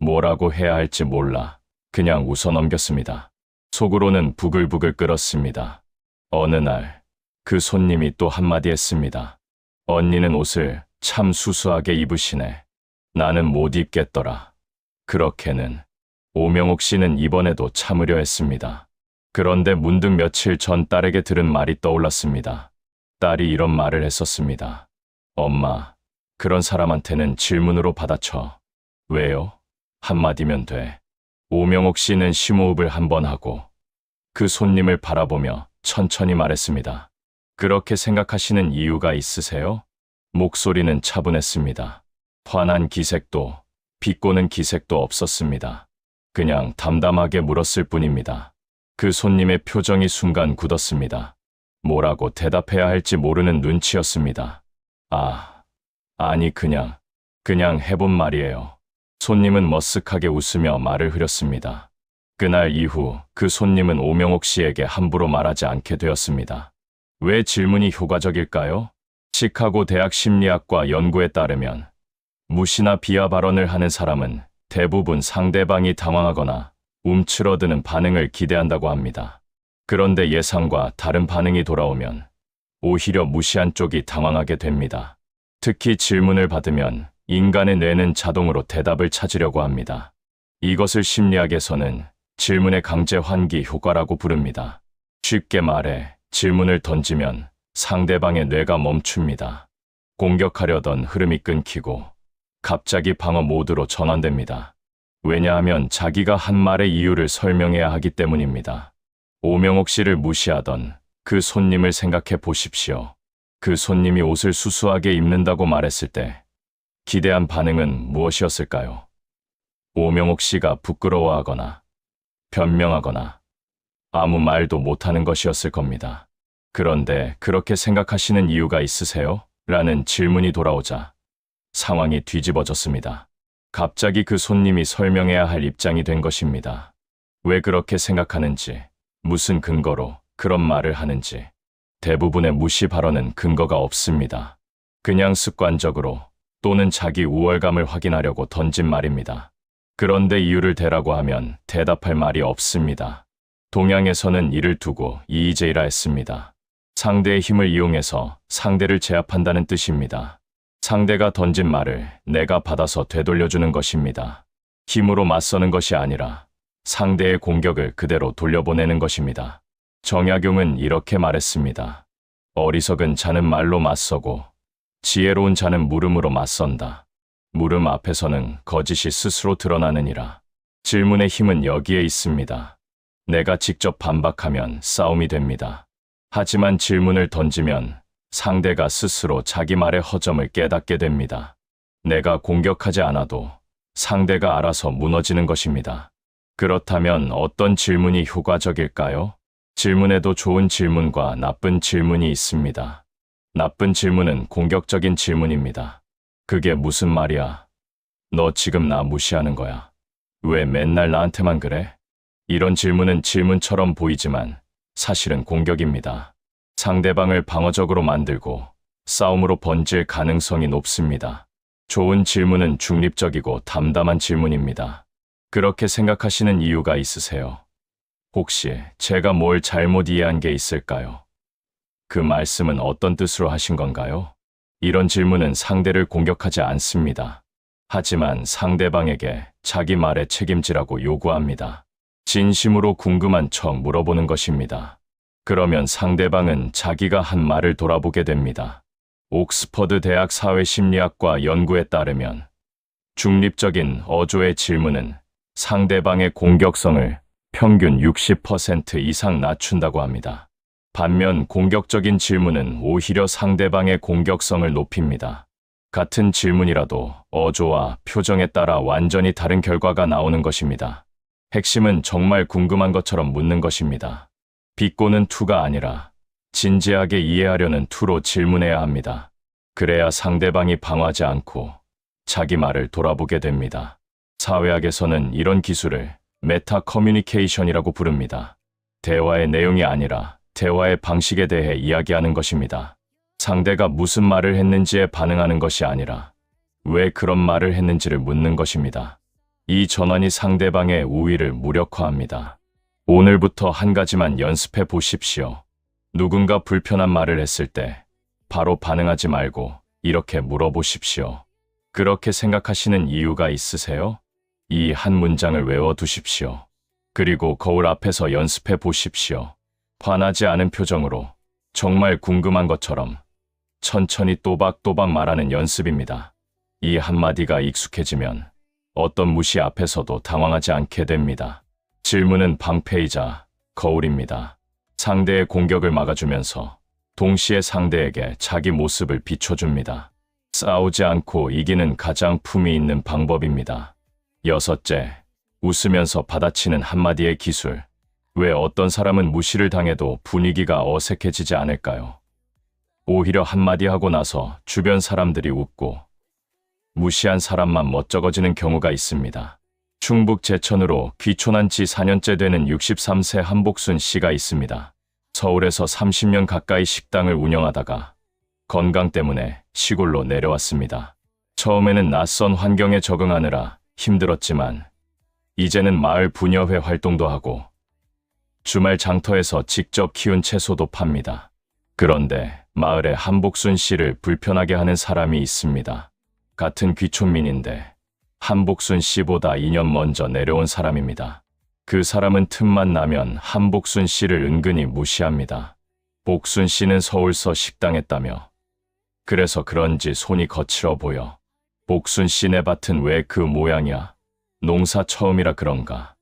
뭐라고 해야 할지 몰라 그냥 웃어 넘겼습니다. 속으로는 부글부글 끓었습니다. 어느 날 그 손님이 또 한마디 했습니다. 언니는 옷을 참 수수하게 입으시네. 나는 못 입겠더라. 그렇게는 오명옥 씨는 이번에도 참으려 했습니다. 그런데 문득 며칠 전 딸에게 들은 말이 떠올랐습니다. 딸이 이런 말을 했었습니다. 엄마, 그런 사람한테는 질문으로 받아쳐. 왜요? 한마디면 돼. 오명옥 씨는 심호흡을 한 번 하고 그 손님을 바라보며 천천히 말했습니다. 그렇게 생각하시는 이유가 있으세요? 목소리는 차분했습니다. 화난 기색도 비꼬는 기색도 없었습니다. 그냥 담담하게 물었을 뿐입니다. 그 손님의 표정이 순간 굳었습니다. 뭐라고 대답해야 할지 모르는 눈치였습니다. 아니 그냥 해본 말이에요. 손님은 머쓱하게 웃으며 말을 흐렸습니다. 그날 이후 그 손님은 오명옥 씨에게 함부로 말하지 않게 되었습니다. 왜 질문이 효과적일까요? 시카고 대학 심리학과 연구에 따르면 무시나 비하 발언을 하는 사람은 대부분 상대방이 당황하거나 움츠러드는 반응을 기대한다고 합니다. 그런데 예상과 다른 반응이 돌아오면 오히려 무시한 쪽이 당황하게 됩니다. 특히 질문을 받으면 인간의 뇌는 자동으로 대답을 찾으려고 합니다. 이것을 심리학에서는 질문의 강제 환기 효과라고 부릅니다. 쉽게 말해 질문을 던지면 상대방의 뇌가 멈춥니다. 공격하려던 흐름이 끊기고 갑자기 방어 모드로 전환됩니다. 왜냐하면 자기가 한 말의 이유를 설명해야 하기 때문입니다. 오명옥 씨를 무시하던 그 손님을 생각해 보십시오. 그 손님이 옷을 수수하게 입는다고 말했을 때 기대한 반응은 무엇이었을까요? 오명옥 씨가 부끄러워하거나 변명하거나 아무 말도 못하는 것이었을 겁니다. 그런데 그렇게 생각하시는 이유가 있으세요? 라는 질문이 돌아오자 상황이 뒤집어졌습니다. 갑자기 그 손님이 설명해야 할 입장이 된 것입니다. 왜 그렇게 생각하는지, 무슨 근거로 그런 말을 하는지. 대부분의 무시 발언은 근거가 없습니다. 그냥 습관적으로 또는 자기 우월감을 확인하려고 던진 말입니다. 그런데 이유를 대라고 하면 대답할 말이 없습니다. 동양에서는 이를 두고 이의제의라 했습니다. 상대의 힘을 이용해서 상대를 제압한다는 뜻입니다. 상대가 던진 말을 내가 받아서 되돌려주는 것입니다. 힘으로 맞서는 것이 아니라 상대의 공격을 그대로 돌려보내는 것입니다. 정약용은 이렇게 말했습니다. 어리석은 자는 말로 맞서고 지혜로운 자는 물음으로 맞선다. 물음 앞에서는 거짓이 스스로 드러나느니라. 질문의 힘은 여기에 있습니다. 내가 직접 반박하면 싸움이 됩니다. 하지만 질문을 던지면 상대가 스스로 자기 말의 허점을 깨닫게 됩니다. 내가 공격하지 않아도 상대가 알아서 무너지는 것입니다. 그렇다면 어떤 질문이 효과적일까요? 질문에도 좋은 질문과 나쁜 질문이 있습니다. 나쁜 질문은 공격적인 질문입니다. 그게 무슨 말이야? 너 지금 나 무시하는 거야. 왜 맨날 나한테만 그래? 이런 질문은 질문처럼 보이지만 사실은 공격입니다. 상대방을 방어적으로 만들고 싸움으로 번질 가능성이 높습니다. 좋은 질문은 중립적이고 담담한 질문입니다. 그렇게 생각하시는 이유가 있으세요? 혹시 제가 뭘 잘못 이해한 게 있을까요? 그 말씀은 어떤 뜻으로 하신 건가요? 이런 질문은 상대를 공격하지 않습니다. 하지만 상대방에게 자기 말에 책임지라고 요구합니다. 진심으로 궁금한 척 물어보는 것입니다. 그러면 상대방은 자기가 한 말을 돌아보게 됩니다. 옥스퍼드 대학 사회심리학과 연구에 따르면 중립적인 어조의 질문은 상대방의 공격성을 평균 60% 이상 낮춘다고 합니다. 반면 공격적인 질문은 오히려 상대방의 공격성을 높입니다. 같은 질문이라도 어조와 표정에 따라 완전히 다른 결과가 나오는 것입니다. 핵심은 정말 궁금한 것처럼 묻는 것입니다. 비꼬는 투가 아니라 진지하게 이해하려는 투로 질문해야 합니다. 그래야 상대방이 방어하지 않고 자기 말을 돌아보게 됩니다. 사회학에서는 이런 기술을 메타 커뮤니케이션이라고 부릅니다. 대화의 내용이 아니라 대화의 방식에 대해 이야기하는 것입니다. 상대가 무슨 말을 했는지에 반응하는 것이 아니라 왜 그런 말을 했는지를 묻는 것입니다. 이 전환이 상대방의 우위를 무력화합니다. 오늘부터 한 가지만 연습해 보십시오. 누군가 불편한 말을 했을 때 바로 반응하지 말고 이렇게 물어보십시오. 그렇게 생각하시는 이유가 있으세요? 이 한 문장을 외워두십시오. 그리고 거울 앞에서 연습해 보십시오. 화나지 않은 표정으로 정말 궁금한 것처럼 천천히 또박또박 말하는 연습입니다. 이 한마디가 익숙해지면 어떤 무시 앞에서도 당황하지 않게 됩니다. 질문은 방패이자 거울입니다. 상대의 공격을 막아주면서 동시에 상대에게 자기 모습을 비춰줍니다. 싸우지 않고 이기는 가장 품위 있는 방법입니다. 여섯째, 웃으면서 받아치는 한마디의 기술. 왜 어떤 사람은 무시를 당해도 분위기가 어색해지지 않을까요? 오히려 한마디 하고 나서 주변 사람들이 웃고 무시한 사람만 멋쩍어지는 경우가 있습니다. 충북 제천으로 귀촌한 지 4년째 되는 63세 한복순 씨가 있습니다. 서울에서 30년 가까이 식당을 운영하다가 건강 때문에 시골로 내려왔습니다. 처음에는 낯선 환경에 적응하느라 힘들었지만 이제는 마을 부녀회 활동도 하고 주말 장터에서 직접 키운 채소도 팝니다. 그런데 마을에 한복순 씨를 불편하게 하는 사람이 있습니다. 같은 귀촌민인데 한복순 씨보다 2년 먼저 내려온 사람입니다. 그 사람은 틈만 나면 한복순 씨를 은근히 무시합니다. 복순 씨는 서울서 식당했다며. 그래서 그런지 손이 거칠어 보여. 복순 씨네 밭은 왜 그 모양이야? 농사 처음이라 그런가?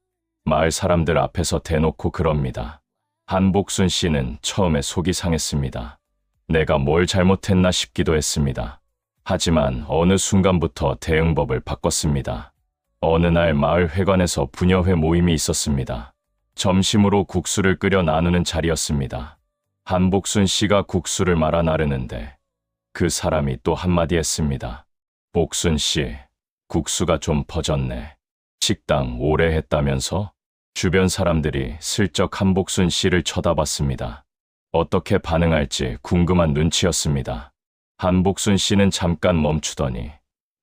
마을 사람들 앞에서 대놓고 그럽니다. 한복순 씨는 처음에 속이 상했습니다. 내가 뭘 잘못했나 싶기도 했습니다. 하지만 어느 순간부터 대응법을 바꿨습니다. 어느 날 마을 회관에서 부녀회 모임이 있었습니다. 점심으로 국수를 끓여 나누는 자리였습니다. 한복순 씨가 국수를 말아 나르는데 그 사람이 또 한마디 했습니다. 복순 씨, 국수가 좀 퍼졌네. 식당 오래 했다면서? 주변 사람들이 슬쩍 한복순 씨를 쳐다봤습니다. 어떻게 반응할지 궁금한 눈치였습니다. 한복순 씨는 잠깐 멈추더니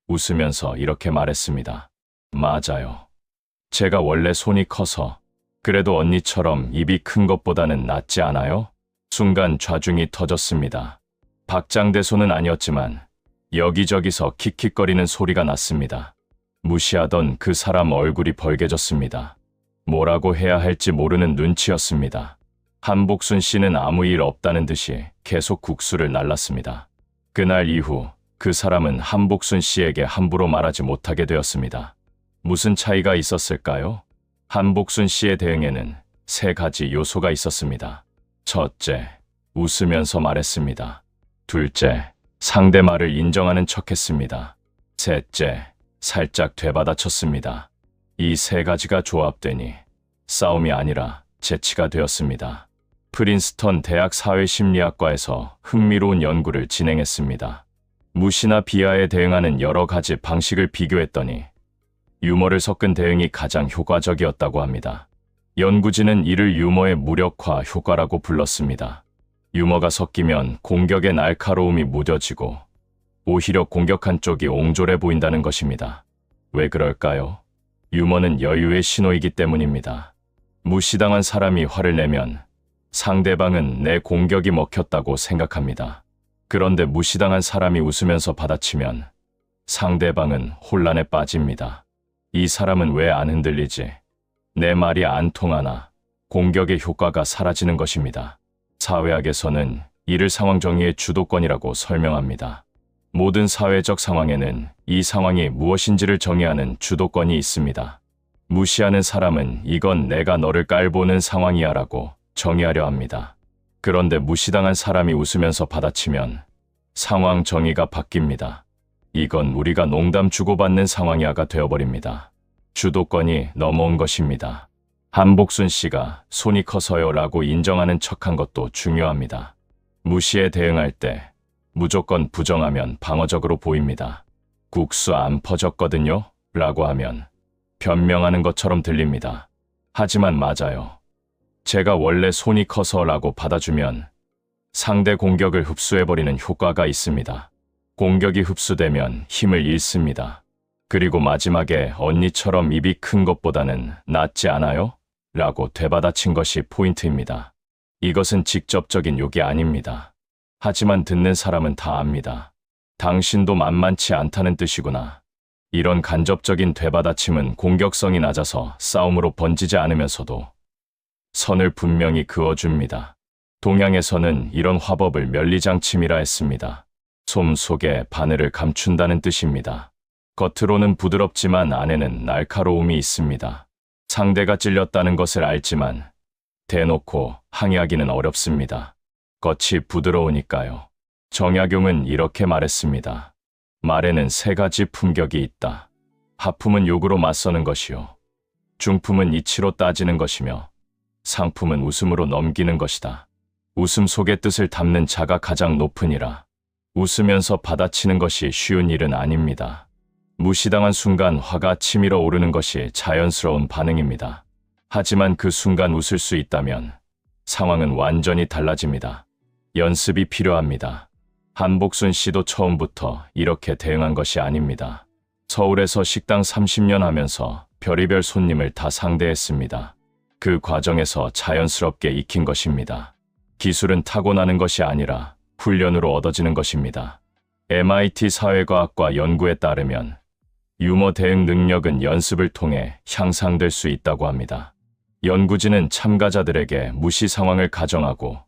웃으면서 이렇게 말했습니다. 맞아요. 제가 원래 손이 커서 그래도 언니처럼 입이 큰 것보다는 낫지 않아요? 순간 좌중이 터졌습니다. 박장대소는 아니었지만 여기저기서 킥킥거리는 소리가 났습니다. 무시하던 그 사람 얼굴이 벌개졌습니다. 뭐라고 해야 할지 모르는 눈치였습니다. 한복순 씨는 아무 일 없다는 듯이 계속 국수를 날랐습니다. 그날 이후 그 사람은 한복순 씨에게 함부로 말하지 못하게 되었습니다. 무슨 차이가 있었을까요? 한복순 씨의 대응에는 3가지 요소가 있었습니다. 첫째, 웃으면서 말했습니다. 둘째, 상대 말을 인정하는 척했습니다. 셋째, 살짝 되받아쳤습니다. 이 3가지가 조합되니 싸움이 아니라 재치가 되었습니다. 프린스턴 대학 사회심리학과에서 흥미로운 연구를 진행했습니다. 무시나 비하에 대응하는 여러 가지 방식을 비교했더니 유머를 섞은 대응이 가장 효과적이었다고 합니다. 연구진은 이를 유머의 무력화 효과라고 불렀습니다. 유머가 섞이면 공격의 날카로움이 무뎌지고 오히려 공격한 쪽이 옹졸해 보인다는 것입니다. 왜 그럴까요? 유머는 여유의 신호이기 때문입니다. 무시당한 사람이 화를 내면 상대방은 내 공격이 먹혔다고 생각합니다. 그런데 무시당한 사람이 웃으면서 받아치면 상대방은 혼란에 빠집니다. 이 사람은 왜 안 흔들리지? 내 말이 안 통하나? 공격의 효과가 사라지는 것입니다. 사회학에서는 이를 상황정의의 주도권이라고 설명합니다. 모든 사회적 상황에는 이 상황이 무엇인지를 정의하는 주도권이 있습니다. 무시하는 사람은 이건 내가 너를 깔보는 상황이야 라고 정의하려 합니다. 그런데 무시당한 사람이 웃으면서 받아치면 상황 정의가 바뀝니다. 이건 우리가 농담 주고받는 상황이야가 되어버립니다. 주도권이 넘어온 것입니다. 한복순 씨가 손이 커서요 라고 인정하는 척한 것도 중요합니다. 무시에 대응할 때 무조건 부정하면 방어적으로 보입니다. 국수 안 퍼졌거든요? 라고 하면 변명하는 것처럼 들립니다. 하지만 맞아요. 제가 원래 손이 커서 라고 받아주면 상대 공격을 흡수해버리는 효과가 있습니다. 공격이 흡수되면 힘을 잃습니다. 그리고 마지막에 언니처럼 입이 큰 것보다는 낫지 않아요? 라고 되받아친 것이 포인트입니다. 이것은 직접적인 욕이 아닙니다. 하지만 듣는 사람은 다 압니다. 당신도 만만치 않다는 뜻이구나. 이런 간접적인 되받아침은 공격성이 낮아서 싸움으로 번지지 않으면서도 선을 분명히 그어줍니다. 동양에서는 이런 화법을 면리장침이라 했습니다. 솜 속에 바늘을 감춘다는 뜻입니다. 겉으로는 부드럽지만 안에는 날카로움이 있습니다. 상대가 찔렸다는 것을 알지만 대놓고 항의하기는 어렵습니다. 겉이 부드러우니까요. 정약용은 이렇게 말했습니다. 말에는 3가지 품격이 있다. 하품은 욕으로 맞서는 것이요. 중품은 이치로 따지는 것이며 상품은 웃음으로 넘기는 것이다. 웃음 속의 뜻을 담는 자가 가장 높으니라. 웃으면서 받아치는 것이 쉬운 일은 아닙니다. 무시당한 순간 화가 치밀어 오르는 것이 자연스러운 반응입니다. 하지만 그 순간 웃을 수 있다면 상황은 완전히 달라집니다. 연습이 필요합니다. 한복순 씨도 처음부터 이렇게 대응한 것이 아닙니다. 서울에서 식당 30년 하면서 별의별 손님을 다 상대했습니다. 그 과정에서 자연스럽게 익힌 것입니다. 기술은 타고나는 것이 아니라 훈련으로 얻어지는 것입니다. MIT 사회과학과 연구에 따르면 유머 대응 능력은 연습을 통해 향상될 수 있다고 합니다. 연구진은 참가자들에게 무시 상황을 가정하고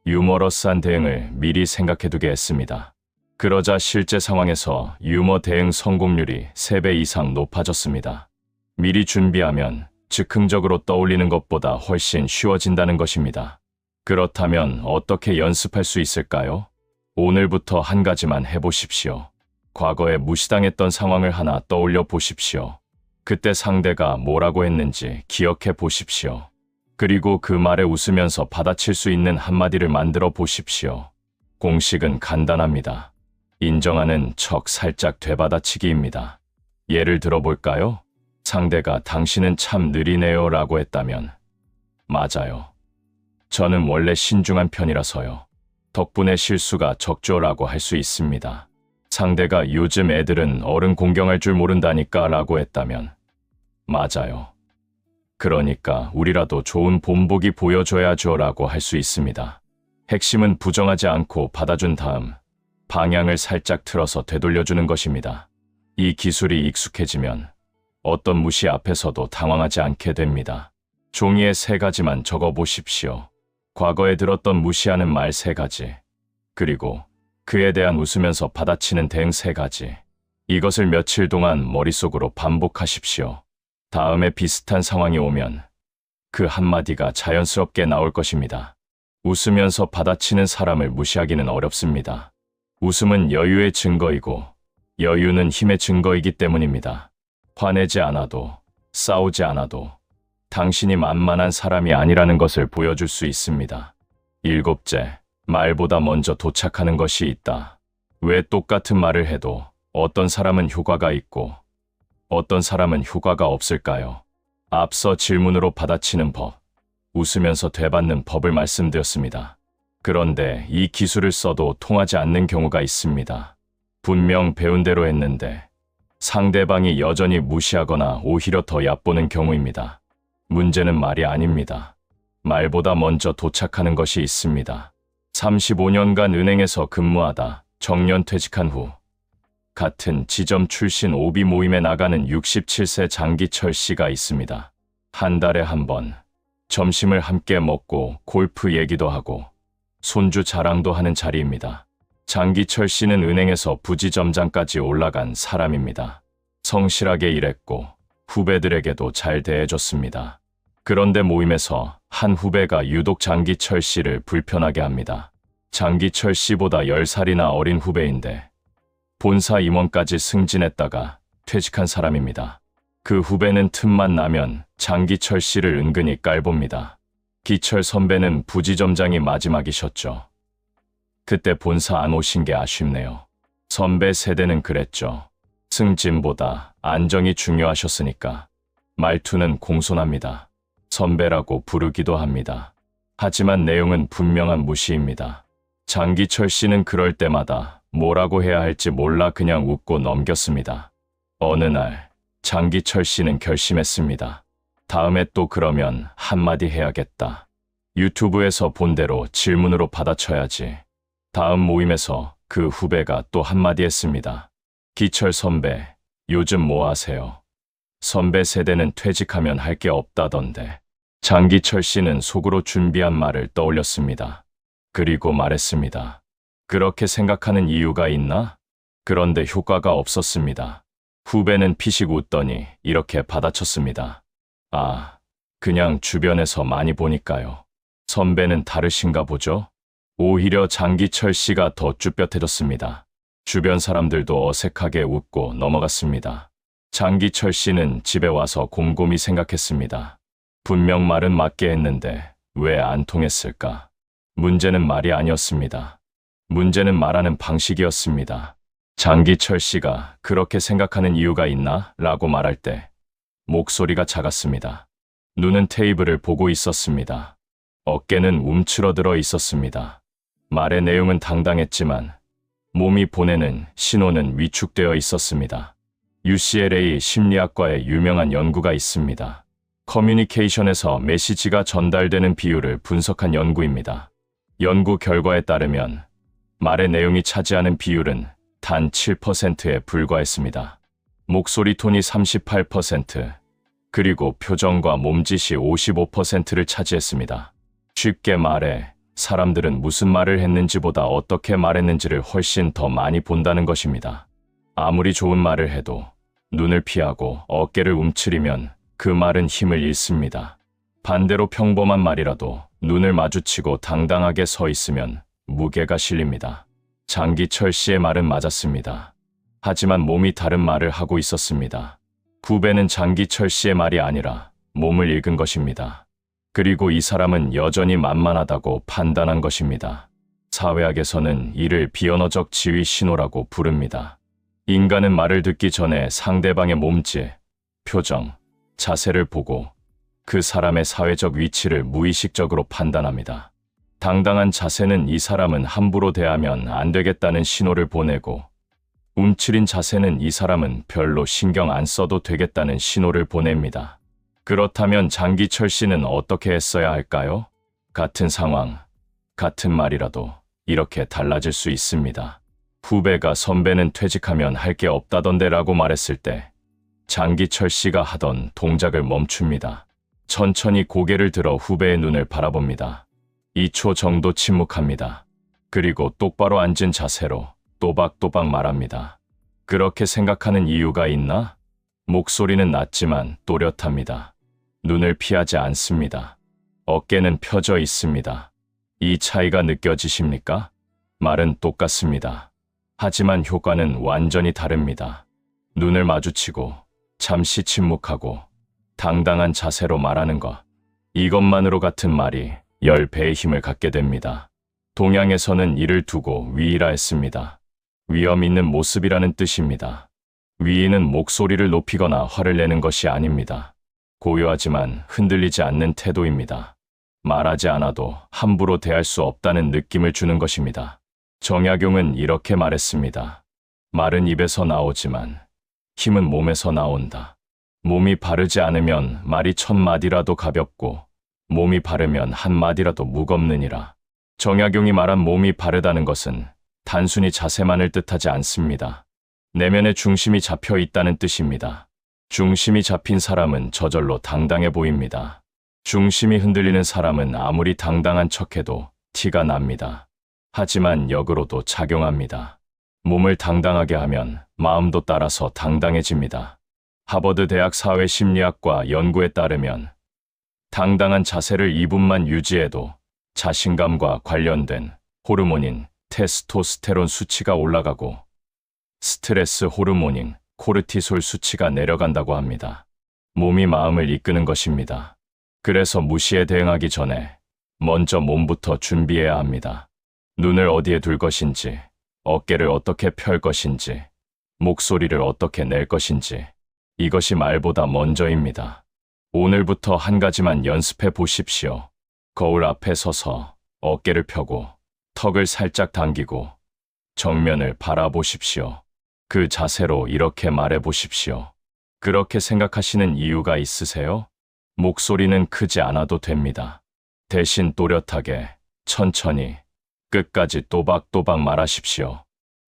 유머러스한 대응을 미리 생각해두게 했습니다. 그러자 실제 상황에서 유머 대응 성공률이 3배 이상 높아졌습니다. 미리 준비하면 즉흥적으로 떠올리는 것보다 훨씬 쉬워진다는 것입니다. 그렇다면 어떻게 연습할 수 있을까요? 오늘부터 한 가지만 해보십시오. 과거에 무시당했던 상황을 하나 떠올려 보십시오. 그때 상대가 뭐라고 했는지 기억해 보십시오. 그리고 그 말에 웃으면서 받아칠 수 있는 한마디를 만들어 보십시오. 공식은 간단합니다. 인정하는 척 살짝 되받아치기입니다. 예를 들어볼까요? 상대가 당신은 참 느리네요 라고 했다면, 맞아요. 저는 원래 신중한 편이라서요. 덕분에 실수가 적죠라고 할 수 있습니다. 상대가 요즘 애들은 어른 공경할 줄 모른다니까 라고 했다면, 맞아요. 그러니까 우리라도 좋은 본보기 보여줘야죠 라고 할 수 있습니다. 핵심은 부정하지 않고 받아준 다음 방향을 살짝 틀어서 되돌려주는 것입니다. 이 기술이 익숙해지면 어떤 무시 앞에서도 당황하지 않게 됩니다. 종이에 3가지만 적어 보십시오. 과거에 들었던 무시하는 말 3가지, 그리고 그에 대한 웃으면서 받아치는 대응 3가지. 이것을 며칠 동안 머릿속으로 반복하십시오. 다음에 비슷한 상황이 오면 그 한마디가 자연스럽게 나올 것입니다. 웃으면서 받아치는 사람을 무시하기는 어렵습니다. 웃음은 여유의 증거이고 여유는 힘의 증거이기 때문입니다. 화내지 않아도, 싸우지 않아도 당신이 만만한 사람이 아니라는 것을 보여줄 수 있습니다. 7째, 말보다 먼저 도착하는 것이 있다. 왜 똑같은 말을 해도 어떤 사람은 효과가 있고 어떤 사람은 효과가 없을까요? 앞서 질문으로 받아치는 법, 웃으면서 되받는 법을 말씀드렸습니다. 그런데 이 기술을 써도 통하지 않는 경우가 있습니다. 분명 배운 대로 했는데 상대방이 여전히 무시하거나 오히려 더 얕보는 경우입니다. 문제는 말이 아닙니다. 말보다 먼저 도착하는 것이 있습니다. 35년간 은행에서 근무하다 정년 퇴직한 후 같은 지점 출신 오비 모임에 나가는 67세 장기철 씨가 있습니다. 한 달에 한 번 점심을 함께 먹고 골프 얘기도 하고 손주 자랑도 하는 자리입니다. 장기철 씨는 은행에서 부지점장까지 올라간 사람입니다. 성실하게 일했고 후배들에게도 잘 대해줬습니다. 그런데 모임에서 한 후배가 유독 장기철 씨를 불편하게 합니다. 장기철 씨보다 10살이나 어린 후배인데 본사 임원까지 승진했다가 퇴직한 사람입니다. 그 후배는 틈만 나면 장기철 씨를 은근히 깔봅니다. 기철 선배는 부지점장이 마지막이셨죠. 그때 본사 안 오신 게 아쉽네요. 선배 세대는 그랬죠. 승진보다 안정이 중요하셨으니까. 말투는 공손합니다. 선배라고 부르기도 합니다. 하지만 내용은 분명한 무시입니다. 장기철 씨는 그럴 때마다 뭐라고 해야 할지 몰라 그냥 웃고 넘겼습니다. 어느 날 장기철 씨는 결심했습니다. 다음에 또 그러면 한마디 해야겠다. 유튜브에서 본 대로 질문으로 받아쳐야지. 다음 모임에서 그 후배가 또 한마디 했습니다. 기철 선배, 요즘 뭐 하세요? 선배 세대는 퇴직하면 할 게 없다던데. 장기철 씨는 속으로 준비한 말을 떠올렸습니다. 그리고 말했습니다. 그렇게 생각하는 이유가 있나? 그런데 효과가 없었습니다. 후배는 피식 웃더니 이렇게 받아쳤습니다. 아, 그냥 주변에서 많이 보니까요. 선배는 다르신가 보죠? 오히려 장기철 씨가 더 쭈뼛해졌습니다. 주변 사람들도 어색하게 웃고 넘어갔습니다. 장기철 씨는 집에 와서 곰곰이 생각했습니다. 분명 말은 맞게 했는데 왜 안 통했을까? 문제는 말이 아니었습니다. 문제는 말하는 방식이었습니다. 장기철 씨가 그렇게 생각하는 이유가 있나? 라고 말할 때 목소리가 작았습니다. 눈은 테이블을 보고 있었습니다. 어깨는 움츠러들어 있었습니다. 말의 내용은 당당했지만 몸이 보내는 신호는 위축되어 있었습니다. UCLA 심리학과의 유명한 연구가 있습니다. 커뮤니케이션에서 메시지가 전달되는 비율을 분석한 연구입니다. 연구 결과에 따르면 말의 내용이 차지하는 비율은 단 7%에 불과했습니다. 목소리 톤이 38%, 그리고 표정과 몸짓이 55%를 차지했습니다. 쉽게 말해 사람들은 무슨 말을 했는지보다 어떻게 말했는지를 훨씬 더 많이 본다는 것입니다. 아무리 좋은 말을 해도 눈을 피하고 어깨를 움츠리면 그 말은 힘을 잃습니다. 반대로 평범한 말이라도 눈을 마주치고 당당하게 서 있으면 무게가 실립니다. 장기철 씨의 말은 맞았습니다. 하지만 몸이 다른 말을 하고 있었습니다. 후배는 장기철 씨의 말이 아니라 몸을 읽은 것입니다. 그리고 이 사람은 여전히 만만하다고 판단한 것입니다. 사회학에서는 이를 비언어적 지위 신호라고 부릅니다. 인간은 말을 듣기 전에 상대방의 몸짓, 표정, 자세를 보고 그 사람의 사회적 위치를 무의식적으로 판단합니다. 당당한 자세는 이 사람은 함부로 대하면 안 되겠다는 신호를 보내고, 움츠린 자세는 이 사람은 별로 신경 안 써도 되겠다는 신호를 보냅니다. 그렇다면 장기철 씨는 어떻게 했어야 할까요? 같은 상황, 같은 말이라도 이렇게 달라질 수 있습니다. 후배가 선배는 퇴직하면 할 게 없다던데 라고 말했을 때 장기철 씨가 하던 동작을 멈춥니다. 천천히 고개를 들어 후배의 눈을 바라봅니다. 2초 정도 침묵합니다. 그리고 똑바로 앉은 자세로 또박또박 말합니다. 그렇게 생각하는 이유가 있나? 목소리는 낮지만 또렷합니다. 눈을 피하지 않습니다. 어깨는 펴져 있습니다. 이 차이가 느껴지십니까? 말은 똑같습니다. 하지만 효과는 완전히 다릅니다. 눈을 마주치고 잠시 침묵하고 당당한 자세로 말하는 것. 이것만으로 같은 말이 10배의 힘을 갖게 됩니다. 동양에서는 이를 두고 위이라 했습니다. 위험 있는 모습이라는 뜻입니다. 위이는 목소리를 높이거나 화를 내는 것이 아닙니다. 고요하지만 흔들리지 않는 태도입니다. 말하지 않아도 함부로 대할 수 없다는 느낌을 주는 것입니다. 정약용은 이렇게 말했습니다. 말은 입에서 나오지만 힘은 몸에서 나온다. 몸이 바르지 않으면 말이 1000마디라도 가볍고 몸이 바르면 1마디라도 무겁느니라. 정약용이 말한 몸이 바르다는 것은 단순히 자세만을 뜻하지 않습니다. 내면의 중심이 잡혀 있다는 뜻입니다. 중심이 잡힌 사람은 저절로 당당해 보입니다. 중심이 흔들리는 사람은 아무리 당당한 척해도 티가 납니다. 하지만 역으로도 작용합니다. 몸을 당당하게 하면 마음도 따라서 당당해집니다. 하버드 대학 사회심리학과 연구에 따르면 당당한 자세를 2분만 유지해도 자신감과 관련된 호르몬인 테스토스테론 수치가 올라가고 스트레스 호르몬인 코르티솔 수치가 내려간다고 합니다. 몸이 마음을 이끄는 것입니다. 그래서 무시에 대응하기 전에 먼저 몸부터 준비해야 합니다. 눈을 어디에 둘 것인지, 어깨를 어떻게 펼 것인지, 목소리를 어떻게 낼 것인지, 이것이 말보다 먼저입니다. 오늘부터 한 가지만 연습해 보십시오. 거울 앞에 서서 어깨를 펴고 턱을 살짝 당기고 정면을 바라보십시오. 그 자세로 이렇게 말해 보십시오. 그렇게 생각하시는 이유가 있으세요? 목소리는 크지 않아도 됩니다. 대신 또렷하게, 천천히, 끝까지 또박또박 말하십시오.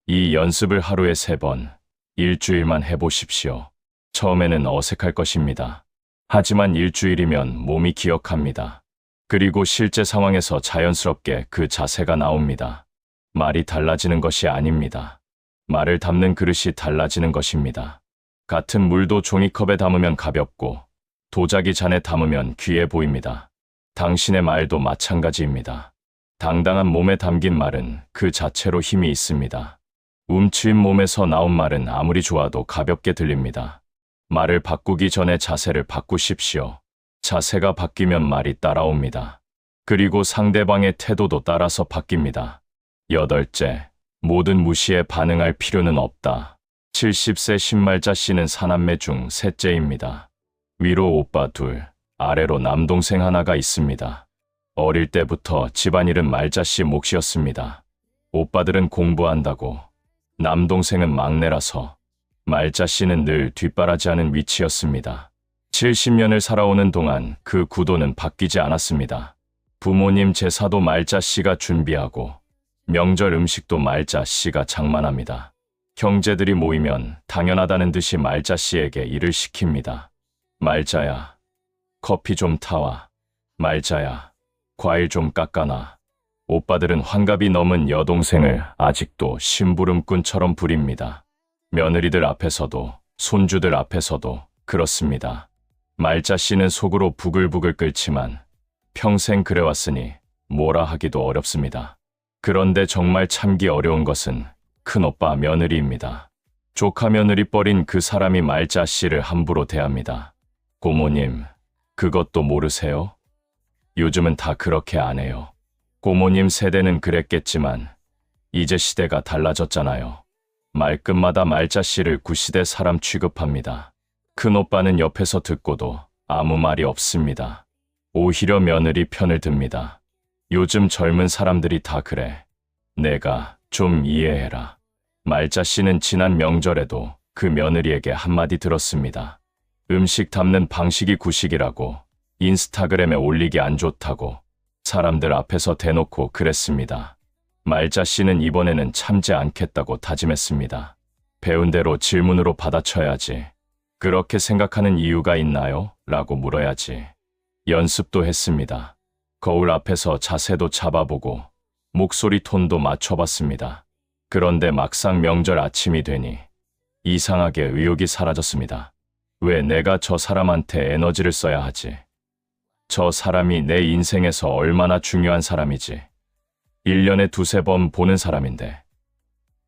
이 연습을 하루에 3번, 일주일만 해보십시오. 처음에는 어색할 것입니다. 하지만 일주일이면 몸이 기억합니다. 그리고 실제 상황에서 자연스럽게 그 자세가 나옵니다. 말이 달라지는 것이 아닙니다. 말을 담는 그릇이 달라지는 것입니다. 같은 물도 종이컵에 담으면 가볍고 도자기 잔에 담으면 귀해 보입니다. 당신의 말도 마찬가지입니다. 당당한 몸에 담긴 말은 그 자체로 힘이 있습니다. 움츠린 몸에서 나온 말은 아무리 좋아도 가볍게 들립니다. 말을 바꾸기 전에 자세를 바꾸십시오. 자세가 바뀌면 말이 따라옵니다. 그리고 상대방의 태도도 따라서 바뀝니다. 8째, 모든 무시에 반응할 필요는 없다. 70세 신말자 씨는 4남매 중 셋째입니다. 위로 오빠 2, 아래로 남동생 하나가 있습니다. 어릴 때부터 집안일은 말자 씨 몫이었습니다. 오빠들은 공부한다고, 남동생은 막내라서 말자 씨는 늘 뒷바라지하는 위치였습니다. 70년을 살아오는 동안 그 구도는 바뀌지 않았습니다. 부모님 제사도 말자 씨가 준비하고 명절 음식도 말자 씨가 장만합니다. 형제들이 모이면 당연하다는 듯이 말자 씨에게 일을 시킵니다. 말자야, 커피 좀 타와. 말자야, 과일 좀 깎아놔. 오빠들은 환갑이 넘은 여동생을 아직도 심부름꾼처럼 부립니다. 며느리들 앞에서도 손주들 앞에서도 그렇습니다. 말자 씨는 속으로 부글부글 끓지만 평생 그래왔으니 뭐라 하기도 어렵습니다. 그런데 정말 참기 어려운 것은 큰오빠 며느리입니다. 조카 며느리 뻘인 그 사람이 말자 씨를 함부로 대합니다. 고모님, 그것도 모르세요? 요즘은 다 그렇게 안 해요. 고모님 세대는 그랬겠지만 이제 시대가 달라졌잖아요. 말끝마다 말자 씨를 구시대 사람 취급합니다. 큰오빠는 옆에서 듣고도 아무 말이 없습니다. 오히려 며느리 편을 듭니다. 요즘 젊은 사람들이 다 그래. 내가 좀 이해해라. 말자 씨는 지난 명절에도 그 며느리에게 한마디 들었습니다. 음식 담는 방식이 구식이라고, 인스타그램에 올리기 안 좋다고 사람들 앞에서 대놓고 그랬습니다. 말자 씨는 이번에는 참지 않겠다고 다짐했습니다. 배운 대로 질문으로 받아쳐야지. 그렇게 생각하는 이유가 있나요? 라고 물어야지. 연습도 했습니다. 거울 앞에서 자세도 잡아보고 목소리 톤도 맞춰봤습니다. 그런데 막상 명절 아침이 되니 이상하게 의욕이 사라졌습니다. 왜 내가 저 사람한테 에너지를 써야 하지? 저 사람이 내 인생에서 얼마나 중요한 사람이지. 1년에 두세 번 보는 사람인데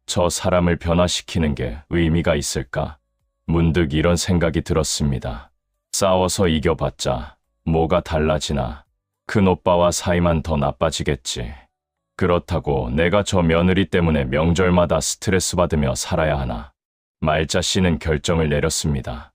저 사람을 변화시키는 게 의미가 있을까? 문득 이런 생각이 들었습니다. 싸워서 이겨봤자 뭐가 달라지나. 큰오빠와 사이만 더 나빠지겠지. 그렇다고 내가 저 며느리 때문에 명절마다 스트레스 받으며 살아야 하나. 말자 씨는 결정을 내렸습니다.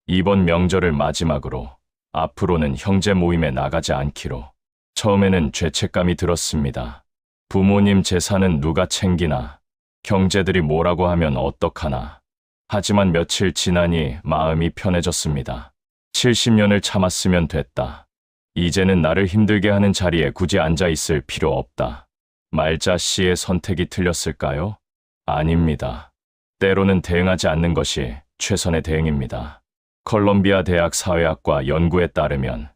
이번 명절을 마지막으로 앞으로는 형제 모임에 나가지 않기로. 처음에는 죄책감이 들었습니다. 부모님 재산은 누가 챙기나, 형제들이 뭐라고 하면 어떡하나. 하지만 며칠 지나니 마음이 편해졌습니다. 70년을 참았으면 됐다. 이제는 나를 힘들게 하는 자리에 굳이 앉아 있을 필요 없다. 말자 씨의 선택이 틀렸을까요? 아닙니다. 때로는 대응하지 않는 것이 최선의 대응입니다. 컬럼비아 대학 사회학과 연구에 따르면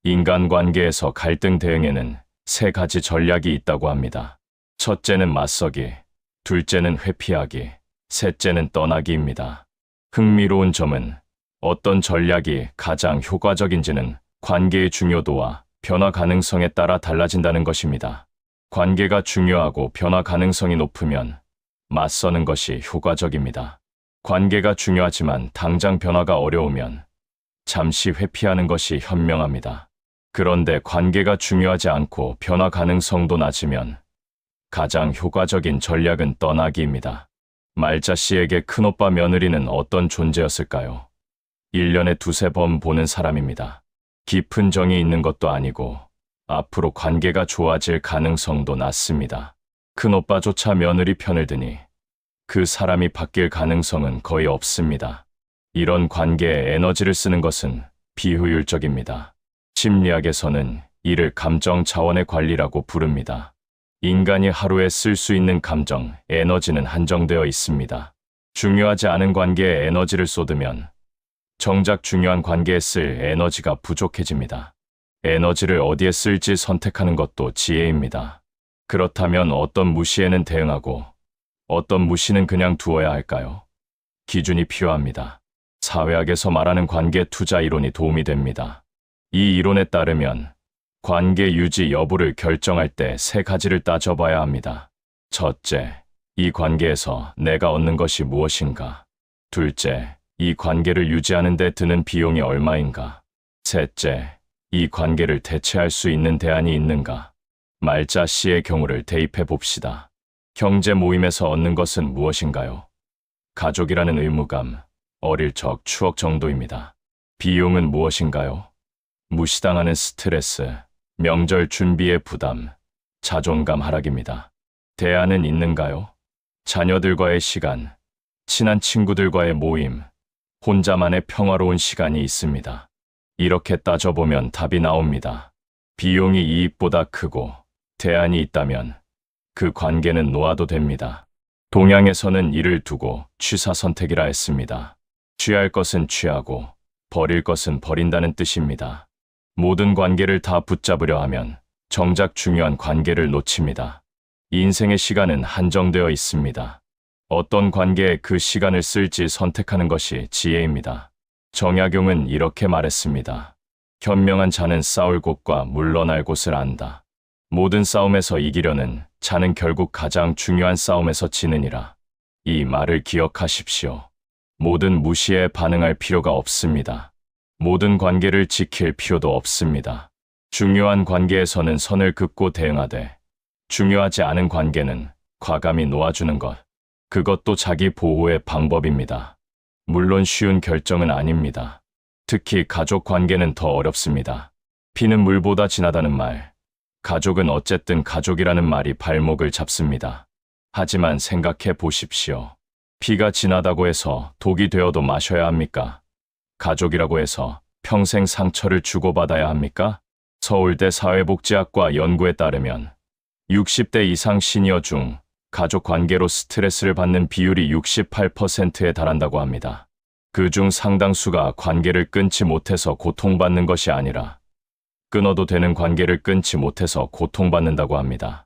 인간관계에서 갈등 대응에는 3가지 전략이 있다고 합니다. 첫째는 맞서기, 둘째는 회피하기, 셋째는 떠나기입니다. 흥미로운 점은 어떤 전략이 가장 효과적인지는 관계의 중요도와 변화 가능성에 따라 달라진다는 것입니다. 관계가 중요하고 변화 가능성이 높으면 맞서는 것이 효과적입니다. 관계가 중요하지만 당장 변화가 어려우면 잠시 회피하는 것이 현명합니다. 그런데 관계가 중요하지 않고 변화 가능성도 낮으면 가장 효과적인 전략은 떠나기입니다. 말자 씨에게 큰오빠 며느리는 어떤 존재였을까요? 1년에 두세 번 보는 사람입니다. 깊은 정이 있는 것도 아니고 앞으로 관계가 좋아질 가능성도 낮습니다. 큰오빠조차 며느리 편을 드니 그 사람이 바뀔 가능성은 거의 없습니다. 이런 관계에 에너지를 쓰는 것은 비효율적입니다. 심리학에서는 이를 감정 차원의 관리라고 부릅니다. 인간이 하루에 쓸 수 있는 감정, 에너지는 한정되어 있습니다. 중요하지 않은 관계에 에너지를 쏟으면 정작 중요한 관계에 쓸 에너지가 부족해집니다. 에너지를 어디에 쓸지 선택하는 것도 지혜입니다. 그렇다면 어떤 무시에는 대응하고 어떤 무시는 그냥 두어야 할까요? 기준이 필요합니다. 사회학에서 말하는 관계 투자 이론이 도움이 됩니다. 이 이론에 따르면 관계 유지 여부를 결정할 때 3가지를 따져봐야 합니다. 첫째, 이 관계에서 내가 얻는 것이 무엇인가? 둘째, 이 관계를 유지하는 데 드는 비용이 얼마인가? 셋째, 이 관계를 대체할 수 있는 대안이 있는가? 말자 씨의 경우를 대입해 봅시다. 형제 모임에서 얻는 것은 무엇인가요? 가족이라는 의무감, 어릴 적 추억 정도입니다. 비용은 무엇인가요? 무시당하는 스트레스, 명절 준비의 부담, 자존감 하락입니다. 대안은 있는가요? 자녀들과의 시간, 친한 친구들과의 모임, 혼자만의 평화로운 시간이 있습니다. 이렇게 따져보면 답이 나옵니다. 비용이 이익보다 크고 대안이 있다면 그 관계는 놓아도 됩니다. 동양에서는 이를 두고 취사 선택이라 했습니다. 취할 것은 취하고 버릴 것은 버린다는 뜻입니다. 모든 관계를 다 붙잡으려 하면 정작 중요한 관계를 놓칩니다. 인생의 시간은 한정되어 있습니다. 어떤 관계에 그 시간을 쓸지 선택하는 것이 지혜입니다. 정약용은 이렇게 말했습니다. 현명한 자는 싸울 곳과 물러날 곳을 안다. 모든 싸움에서 이기려는 자는 결국 가장 중요한 싸움에서 지느니라. 이 말을 기억하십시오. 모든 무시에 반응할 필요가 없습니다. 모든 관계를 지킬 필요도 없습니다. 중요한 관계에서는 선을 긋고 대응하되 중요하지 않은 관계는 과감히 놓아주는 것. 그것도 자기 보호의 방법입니다. 물론 쉬운 결정은 아닙니다. 특히 가족 관계는 더 어렵습니다. 피는 물보다 진하다는 말. 가족은 어쨌든 가족이라는 말이 발목을 잡습니다. 하지만 생각해 보십시오. 피가 진하다고 해서 독이 되어도 마셔야 합니까? 가족이라고 해서 평생 상처를 주고받아야 합니까? 서울대 사회복지학과 연구에 따르면 60대 이상 시니어 중 가족 관계로 스트레스를 받는 비율이 68%에 달한다고 합니다. 그중 상당수가 관계를 끊지 못해서 고통받는 것이 아니라 끊어도 되는 관계를 끊지 못해서 고통받는다고 합니다.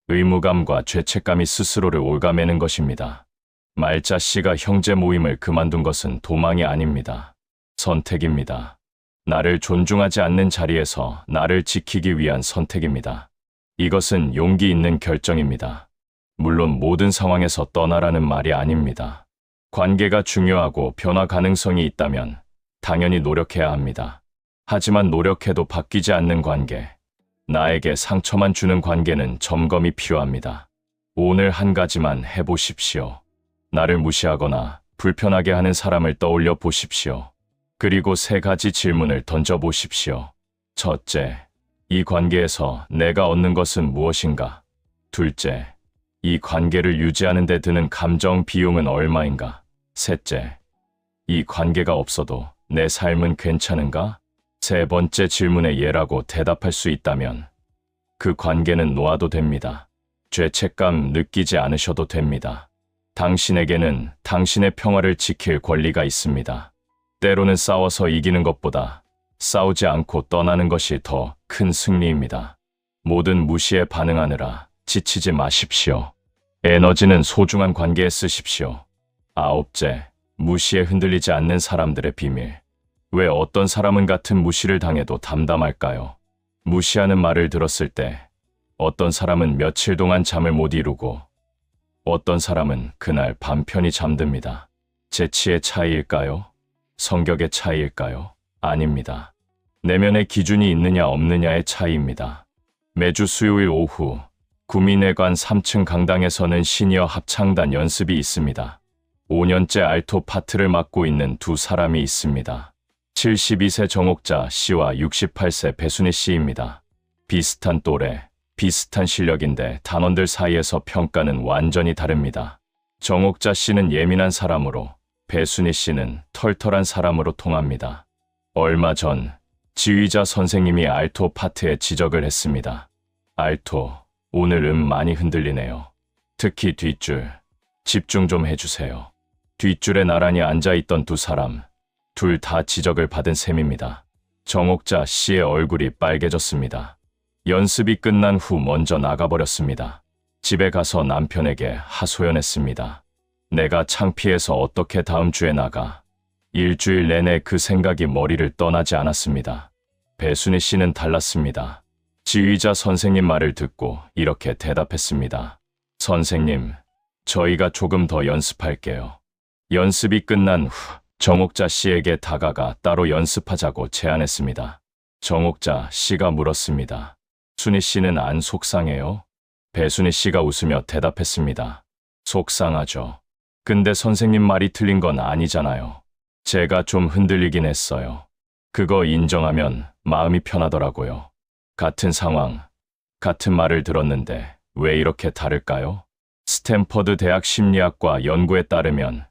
의무감과 죄책감이 스스로를 올가매는 것입니다. 말자 씨가 형제 모임을 그만둔 것은 도망이 아닙니다. 선택입니다. 나를 존중하지 않는 자리에서 나를 지키기 위한 선택입니다. 이것은 용기 있는 결정입니다. 물론 모든 상황에서 떠나라는 말이 아닙니다. 관계가 중요하고 변화 가능성이 있다면 당연히 노력해야 합니다. 하지만 노력해도 바뀌지 않는 관계, 나에게 상처만 주는 관계는 점검이 필요합니다. 오늘 한 가지만 해보십시오. 나를 무시하거나 불편하게 하는 사람을 떠올려 보십시오. 그리고 3가지 질문을 던져보십시오. 첫째, 이 관계에서 내가 얻는 것은 무엇인가? 둘째, 이 관계를 유지하는 데 드는 감정 비용은 얼마인가? 셋째, 이 관계가 없어도 내 삶은 괜찮은가? 3번째 질문의 예라고 대답할 수 있다면 그 관계는 놓아도 됩니다. 죄책감 느끼지 않으셔도 됩니다. 당신에게는 당신의 평화를 지킬 권리가 있습니다. 때로는 싸워서 이기는 것보다 싸우지 않고 떠나는 것이 더 큰 승리입니다. 모든 무시에 반응하느라 지치지 마십시오. 에너지는 소중한 관계에 쓰십시오. 9째, 무시에 흔들리지 않는 사람들의 비밀. 왜 어떤 사람은 같은 무시를 당해도 담담할까요? 무시하는 말을 들었을 때 어떤 사람은 며칠 동안 잠을 못 이루고 어떤 사람은 그날 밤 편히 잠듭니다. 재치의 차이일까요? 성격의 차이일까요? 아닙니다. 내면의 기준이 있느냐 없느냐의 차이입니다. 매주 수요일 오후 구민회관 3층 강당에서는 시니어 합창단 연습이 있습니다. 5년째 알토 파트를 맡고 있는 2사람이 있습니다. 72세 정옥자 씨와 68세 배순희 씨입니다. 비슷한 또래, 비슷한 실력인데 단원들 사이에서 평가는 완전히 다릅니다. 정옥자 씨는 예민한 사람으로, 배순희 씨는 털털한 사람으로 통합니다. 얼마 전 지휘자 선생님이 알토 파트에 지적을 했습니다. 알토, 오늘 많이 흔들리네요. 특히 뒷줄, 집중 좀 해주세요. 뒷줄에 나란히 앉아있던 2사람, 둘 다 지적을 받은 셈입니다. 정옥자 씨의 얼굴이 빨개졌습니다. 연습이 끝난 후 먼저 나가버렸습니다. 집에 가서 남편에게 하소연했습니다. 내가 창피해서 어떻게 다음 주에 나가. 일주일 내내 그 생각이 머리를 떠나지 않았습니다. 배순희 씨는 달랐습니다. 지휘자 선생님 말을 듣고 이렇게 대답했습니다. 선생님, 저희가 조금 더 연습할게요. 연습이 끝난 후 정옥자 씨에게 다가가 따로 연습하자고 제안했습니다. 정옥자 씨가 물었습니다. 순희 씨는 안 속상해요? 배순희 씨가 웃으며 대답했습니다. 속상하죠. 근데 선생님 말이 틀린 건 아니잖아요. 제가 좀 흔들리긴 했어요. 그거 인정하면 마음이 편하더라고요. 같은 상황, 같은 말을 들었는데 왜 이렇게 다를까요? 스탠퍼드 대학 심리학과 연구에 따르면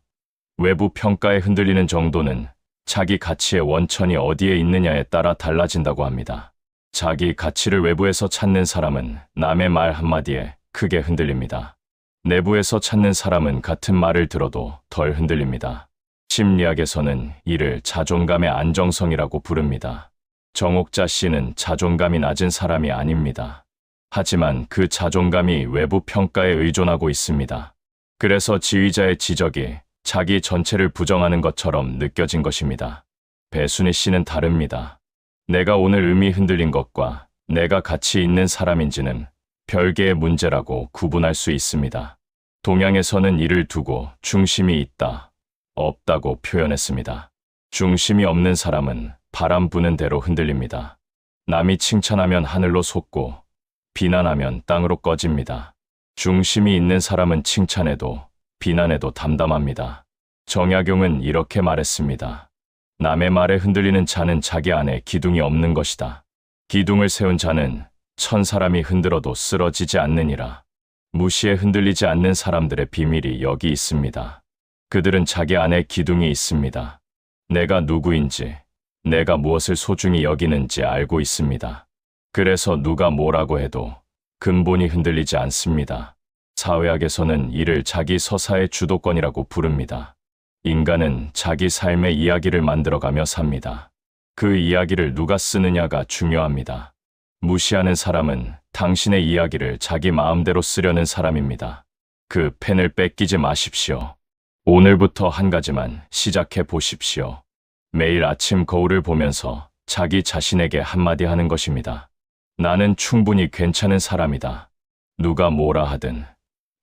외부 평가에 흔들리는 정도는 자기 가치의 원천이 어디에 있느냐에 따라 달라진다고 합니다. 자기 가치를 외부에서 찾는 사람은 남의 말 한마디에 크게 흔들립니다. 내부에서 찾는 사람은 같은 말을 들어도 덜 흔들립니다. 심리학에서는 이를 자존감의 안정성이라고 부릅니다. 정옥자 씨는 자존감이 낮은 사람이 아닙니다. 하지만 그 자존감이 외부 평가에 의존하고 있습니다. 그래서 지휘자의 지적이 자기 전체를 부정하는 것처럼 느껴진 것입니다. 배순희 씨는 다릅니다. 내가 오늘 음이 흔들린 것과 내가 가치 있는 사람인지는 별개의 문제라고 구분할 수 있습니다. 동양에서는 이를 두고 중심이 있다, 없다고 표현했습니다. 중심이 없는 사람은 바람 부는 대로 흔들립니다. 남이 칭찬하면 하늘로 솟고 비난하면 땅으로 꺼집니다. 중심이 있는 사람은 칭찬해도 비난해도 담담합니다. 정약용은 이렇게 말했습니다. 남의 말에 흔들리는 자는 자기 안에 기둥이 없는 것이다. 기둥을 세운 자는 천 사람이 흔들어도 쓰러지지 않느니라. 무시에 흔들리지 않는 사람들의 비밀이 여기 있습니다. 그들은 자기 안에 기둥이 있습니다. 내가 누구인지, 내가 무엇을 소중히 여기는지 알고 있습니다. 그래서 누가 뭐라고 해도 근본이 흔들리지 않습니다. 사회학에서는 이를 자기 서사의 주도권이라고 부릅니다. 인간은 자기 삶의 이야기를 만들어가며 삽니다. 그 이야기를 누가 쓰느냐가 중요합니다. 무시하는 사람은 당신의 이야기를 자기 마음대로 쓰려는 사람입니다. 그 펜을 뺏기지 마십시오. 오늘부터 한 가지만 시작해 보십시오. 매일 아침 거울을 보면서 자기 자신에게 한마디 하는 것입니다. 나는 충분히 괜찮은 사람이다. 누가 뭐라 하든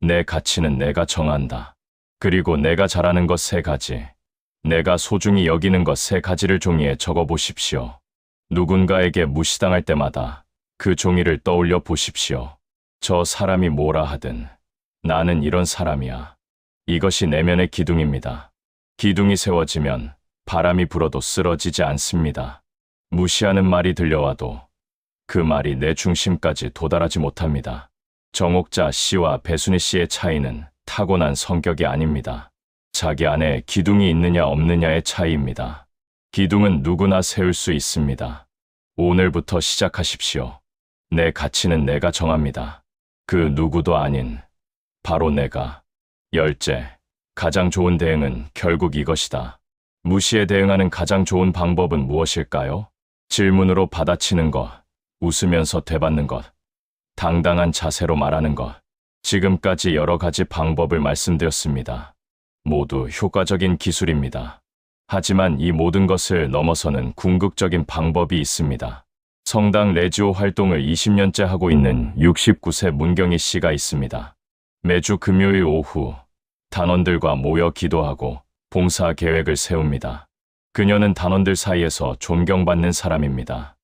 내 가치는 내가 정한다. 그리고 내가 잘하는 것 3가지, 내가 소중히 여기는 것 3가지를 종이에 적어 보십시오. 누군가에게 무시당할 때마다 그 종이를 떠올려 보십시오. 저 사람이 뭐라 하든 나는 이런 사람이야. 이것이 내면의 기둥입니다. 기둥이 세워지면 바람이 불어도 쓰러지지 않습니다. 무시하는 말이 들려와도 그 말이 내 중심까지 도달하지 못합니다. 정옥자 씨와 배순희 씨의 차이는 타고난 성격이 아닙니다. 자기 안에 기둥이 있느냐 없느냐의 차이입니다. 기둥은 누구나 세울 수 있습니다. 오늘부터 시작하십시오. 내 가치는 내가 정합니다. 그 누구도 아닌 바로 내가. 10째, 가장 좋은 대응은 결국 이것이다. 무시에 대응하는 가장 좋은 방법은 무엇일까요? 질문으로 받아치는 것, 웃으면서 되받는 것, 당당한 자세로 말하는 것. 지금까지 여러 가지 방법을 말씀드렸습니다. 모두 효과적인 기술입니다. 하지만 이 모든 것을 넘어서는 궁극적인 방법이 있습니다. 성당 레지오 활동을 20년째 하고 있는 69세 문경희 씨가 있습니다. 매주 금요일 오후 단원들과 모여 기도하고 봉사 계획을 세웁니다. 그녀는 단원들 사이에서 존경받는 사람입니다.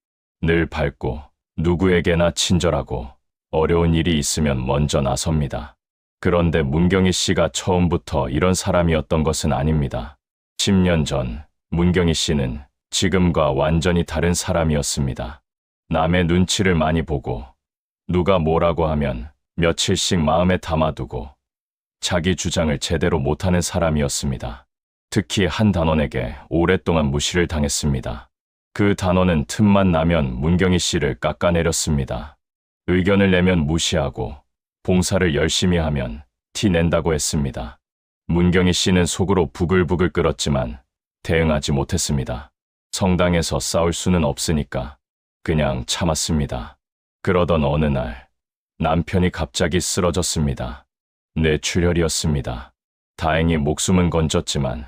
늘 밝고 누구에게나 친절하고 어려운 일이 있으면 먼저 나섭니다. 그런데 문경희 씨가 처음부터 이런 사람이었던 것은 아닙니다. 10년 전 문경희 씨는 지금과 완전히 다른 사람이었습니다. 남의 눈치를 많이 보고 누가 뭐라고 하면 며칠씩 마음에 담아두고 자기 주장을 제대로 못하는 사람이었습니다. 특히 한 단원에게 오랫동안 무시를 당했습니다. 그 단원은 틈만 나면 문경희 씨를 깎아내렸습니다. 의견을 내면 무시하고 봉사를 열심히 하면 티 낸다고 했습니다. 문경희 씨는 속으로 부글부글 끓었지만 대응하지 못했습니다. 성당에서 싸울 수는 없으니까 그냥 참았습니다. 그러던 어느 날 남편이 갑자기 쓰러졌습니다. 뇌출혈이었습니다. 다행히 목숨은 건졌지만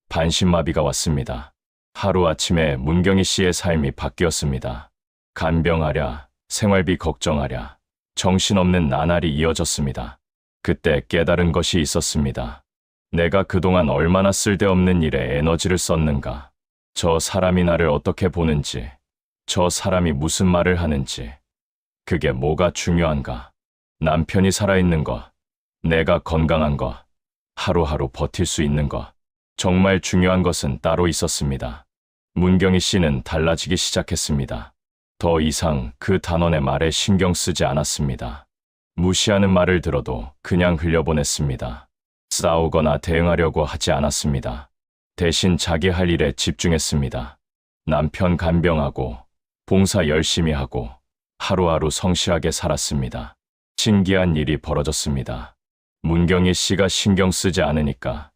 반신마비가 왔습니다. 하루아침에 문경희 씨의 삶이 바뀌었습니다. 간병하랴, 생활비 걱정하랴, 정신없는 나날이 이어졌습니다. 그때 깨달은 것이 있었습니다. 내가 그동안 얼마나 쓸데없는 일에 에너지를 썼는가. 저 사람이 나를 어떻게 보는지, 저 사람이 무슨 말을 하는지, 그게 뭐가 중요한가. 남편이 살아있는 것, 내가 건강한 것, 하루하루 버틸 수 있는 것, 정말 중요한 것은 따로 있었습니다. 문경희 씨는 달라지기 시작했습니다. 더 이상 그 단원의 말에 신경 쓰지 않았습니다. 무시하는 말을 들어도 그냥 흘려보냈습니다. 싸우거나 대응하려고 하지 않았습니다. 대신 자기 할 일에 집중했습니다. 남편 간병하고 봉사 열심히 하고 하루하루 성실하게 살았습니다. 신기한 일이 벌어졌습니다. 문경희 씨가 신경 쓰지 않으니까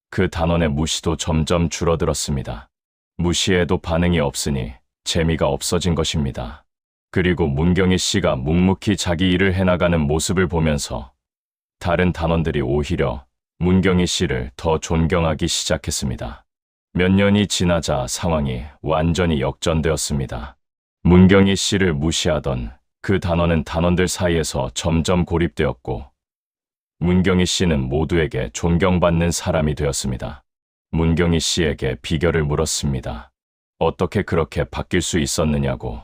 그 단원의 무시도 점점 줄어들었습니다. 무시해도 반응이 없으니 재미가 없어진 것입니다. 그리고 문경희 씨가 묵묵히 자기 일을 해나가는 모습을 보면서 다른 단원들이 오히려 문경희 씨를 더 존경하기 시작했습니다. 몇 년이 지나자 상황이 완전히 역전되었습니다. 문경희 씨를 무시하던 그 단원은 단원들 사이에서 점점 고립되었고 문경희 씨는 모두에게 존경받는 사람이 되었습니다. 문경희 씨에게 비결을 물었습니다. 어떻게 그렇게 바뀔 수 있었느냐고.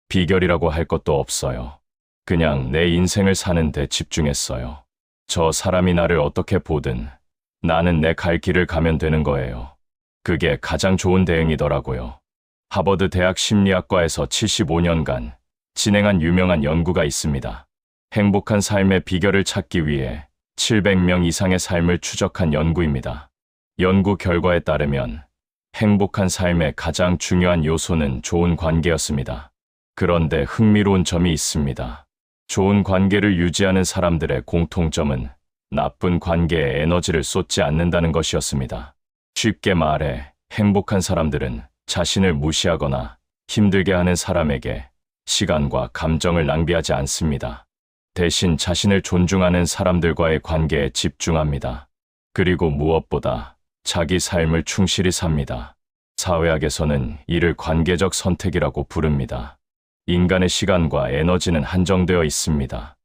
비결이라고 할 것도 없어요. 그냥 내 인생을 사는 데 집중했어요. 저 사람이 나를 어떻게 보든 나는 내 갈 길을 가면 되는 거예요. 그게 가장 좋은 대응이더라고요. 하버드 대학 심리학과에서 75년간 진행한 유명한 연구가 있습니다. 행복한 삶의 비결을 찾기 위해 700명 이상의 삶을 추적한 연구입니다. 연구 결과에 따르면 행복한 삶의 가장 중요한 요소는 좋은 관계였습니다. 그런데 흥미로운 점이 있습니다. 좋은 관계를 유지하는 사람들의 공통점은 나쁜 관계에 에너지를 쏟지 않는다는 것이었습니다. 쉽게 말해 행복한 사람들은 자신을 무시하거나 힘들게 하는 사람에게 시간과 감정을 낭비하지 않습니다. 대신 자신을 존중하는 사람들과의 관계에 집중합니다. 그리고 무엇보다 자기 삶을 충실히 삽니다. 사회학에서는 이를 관계적 선택이라고 부릅니다. 인간의 시간과 에너지는 한정되어 있습니다.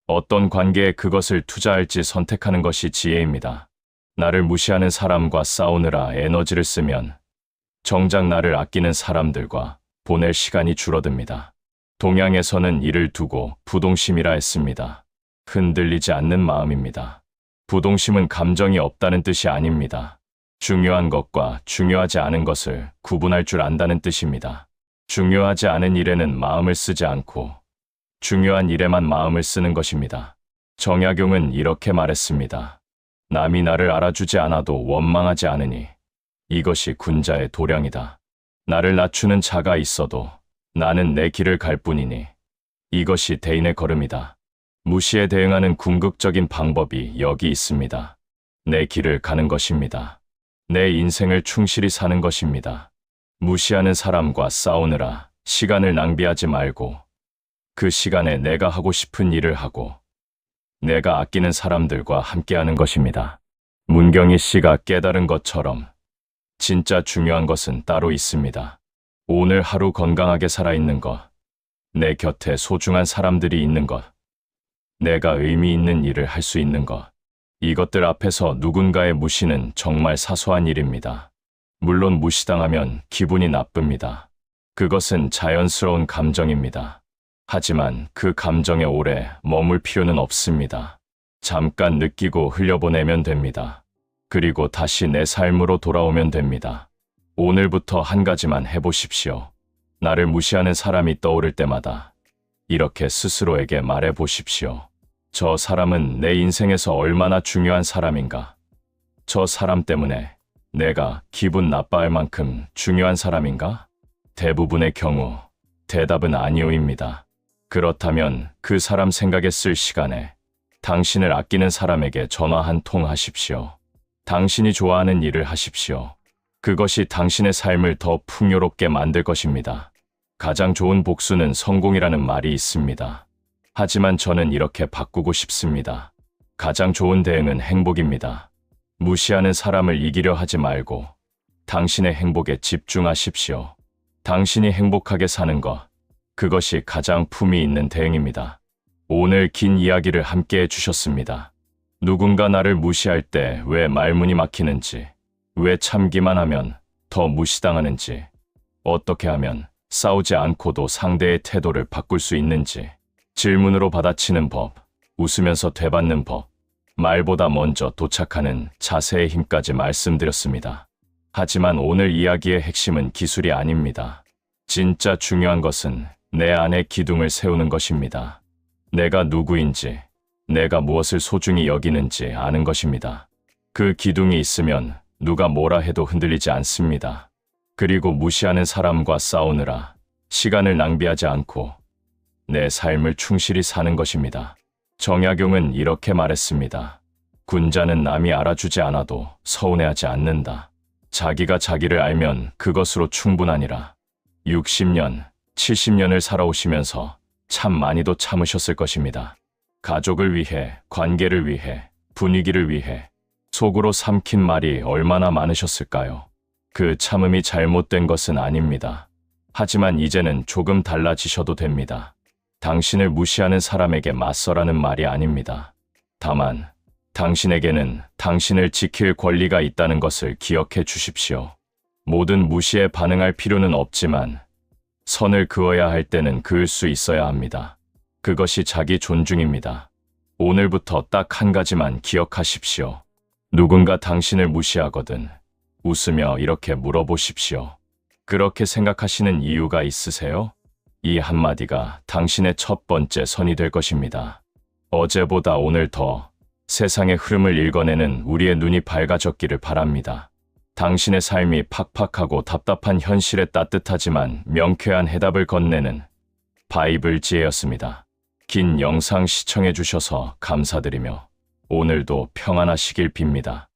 어떤 관계에 그것을 투자할지 선택하는 것이 지혜입니다. 나를 무시하는 사람과 싸우느라 에너지를 쓰면 정작 나를 아끼는 사람들과 보낼 시간이 줄어듭니다. 동양에서는 이를 두고 부동심이라 했습니다. 흔들리지 않는 마음입니다. 부동심은 감정이 없다는 뜻이 아닙니다. 중요한 것과 중요하지 않은 것을 구분할 줄 안다는 뜻입니다. 중요하지 않은 일에는 마음을 쓰지 않고 중요한 일에만 마음을 쓰는 것입니다. 정약용은 이렇게 말했습니다. 남이 나를 알아주지 않아도 원망하지 않으니 이것이 군자의 도량이다. 나를 낮추는 자가 있어도 나는 내 길을 갈 뿐이니 이것이 대인의 걸음이다. 무시에 대응하는 궁극적인 방법이 여기 있습니다. 내 길을 가는 것입니다. 내 인생을 충실히 사는 것입니다. 무시하는 사람과 싸우느라 시간을 낭비하지 말고 그 시간에 내가 하고 싶은 일을 하고 내가 아끼는 사람들과 함께하는 것입니다. 문경희 씨가 깨달은 것처럼 진짜 중요한 것은 따로 있습니다. 오늘 하루 건강하게 살아있는 것, 내 곁에 소중한 사람들이 있는 것, 내가 의미 있는 일을 할 수 있는 것, 이것들 앞에서 누군가의 무시는 정말 사소한 일입니다. 물론 무시당하면 기분이 나쁩니다. 그것은 자연스러운 감정입니다. 하지만 그 감정에 오래 머물 필요는 없습니다. 잠깐 느끼고 흘려보내면 됩니다. 그리고 다시 내 삶으로 돌아오면 됩니다. 오늘부터 한 가지만 해보십시오. 나를 무시하는 사람이 떠오를 때마다 이렇게 스스로에게 말해보십시오. 저 사람은 내 인생에서 얼마나 중요한 사람인가? 저 사람 때문에 내가 기분 나빠할 만큼 중요한 사람인가? 대부분의 경우 대답은 아니오입니다. 그렇다면 그 사람 생각에 쓸 시간에 당신을 아끼는 사람에게 전화 한 통 하십시오. 당신이 좋아하는 일을 하십시오. 그것이 당신의 삶을 더 풍요롭게 만들 것입니다. 가장 좋은 복수는 성공이라는 말이 있습니다. 하지만 저는 이렇게 바꾸고 싶습니다. 가장 좋은 대응은 행복입니다. 무시하는 사람을 이기려 하지 말고 당신의 행복에 집중하십시오. 당신이 행복하게 사는 것, 그것이 가장 품위 있는 대응입니다. 오늘 긴 이야기를 함께 해주셨습니다. 누군가 나를 무시할 때 왜 말문이 막히는지, 왜 참기만 하면 더 무시당하는지, 어떻게 하면 싸우지 않고도 상대의 태도를 바꿀 수 있는지, 질문으로 받아치는 법, 웃으면서 되받는 법, 말보다 먼저 도착하는 자세의 힘까지 말씀드렸습니다. 하지만 오늘 이야기의 핵심은 기술이 아닙니다. 진짜 중요한 것은 내 안에 기둥을 세우는 것입니다. 내가 누구인지, 내가 무엇을 소중히 여기는지 아는 것입니다. 그 기둥이 있으면 누가 뭐라 해도 흔들리지 않습니다. 그리고 무시하는 사람과 싸우느라 시간을 낭비하지 않고 내 삶을 충실히 사는 것입니다. 정약용은 이렇게 말했습니다. 군자는 남이 알아주지 않아도 서운해하지 않는다. 자기가 자기를 알면 그것으로 충분하니라. 60년, 70년을 살아오시면서 참 많이도 참으셨을 것입니다. 가족을 위해, 관계를 위해, 분위기를 위해 속으로 삼킨 말이 얼마나 많으셨을까요? 그 참음이 잘못된 것은 아닙니다. 하지만 이제는 조금 달라지셔도 됩니다. 당신을 무시하는 사람에게 맞서라는 말이 아닙니다. 다만 당신에게는 당신을 지킬 권리가 있다는 것을 기억해 주십시오. 모든 무시에 반응할 필요는 없지만 선을 그어야 할 때는 그을 수 있어야 합니다. 그것이 자기 존중입니다. 오늘부터 딱 한 가지만 기억하십시오. 누군가 당신을 무시하거든 웃으며 이렇게 물어보십시오. 그렇게 생각하시는 이유가 있으세요? 이 한마디가 당신의 첫 번째 선이 될 것입니다. 어제보다 오늘 더 세상의 흐름을 읽어내는 우리의 눈이 밝아졌기를 바랍니다. 당신의 삶이 팍팍하고 답답한 현실에 따뜻하지만 명쾌한 해답을 건네는 바이블 지혜였습니다. 긴 영상 시청해 주셔서 감사드리며 오늘도 평안하시길 빕니다.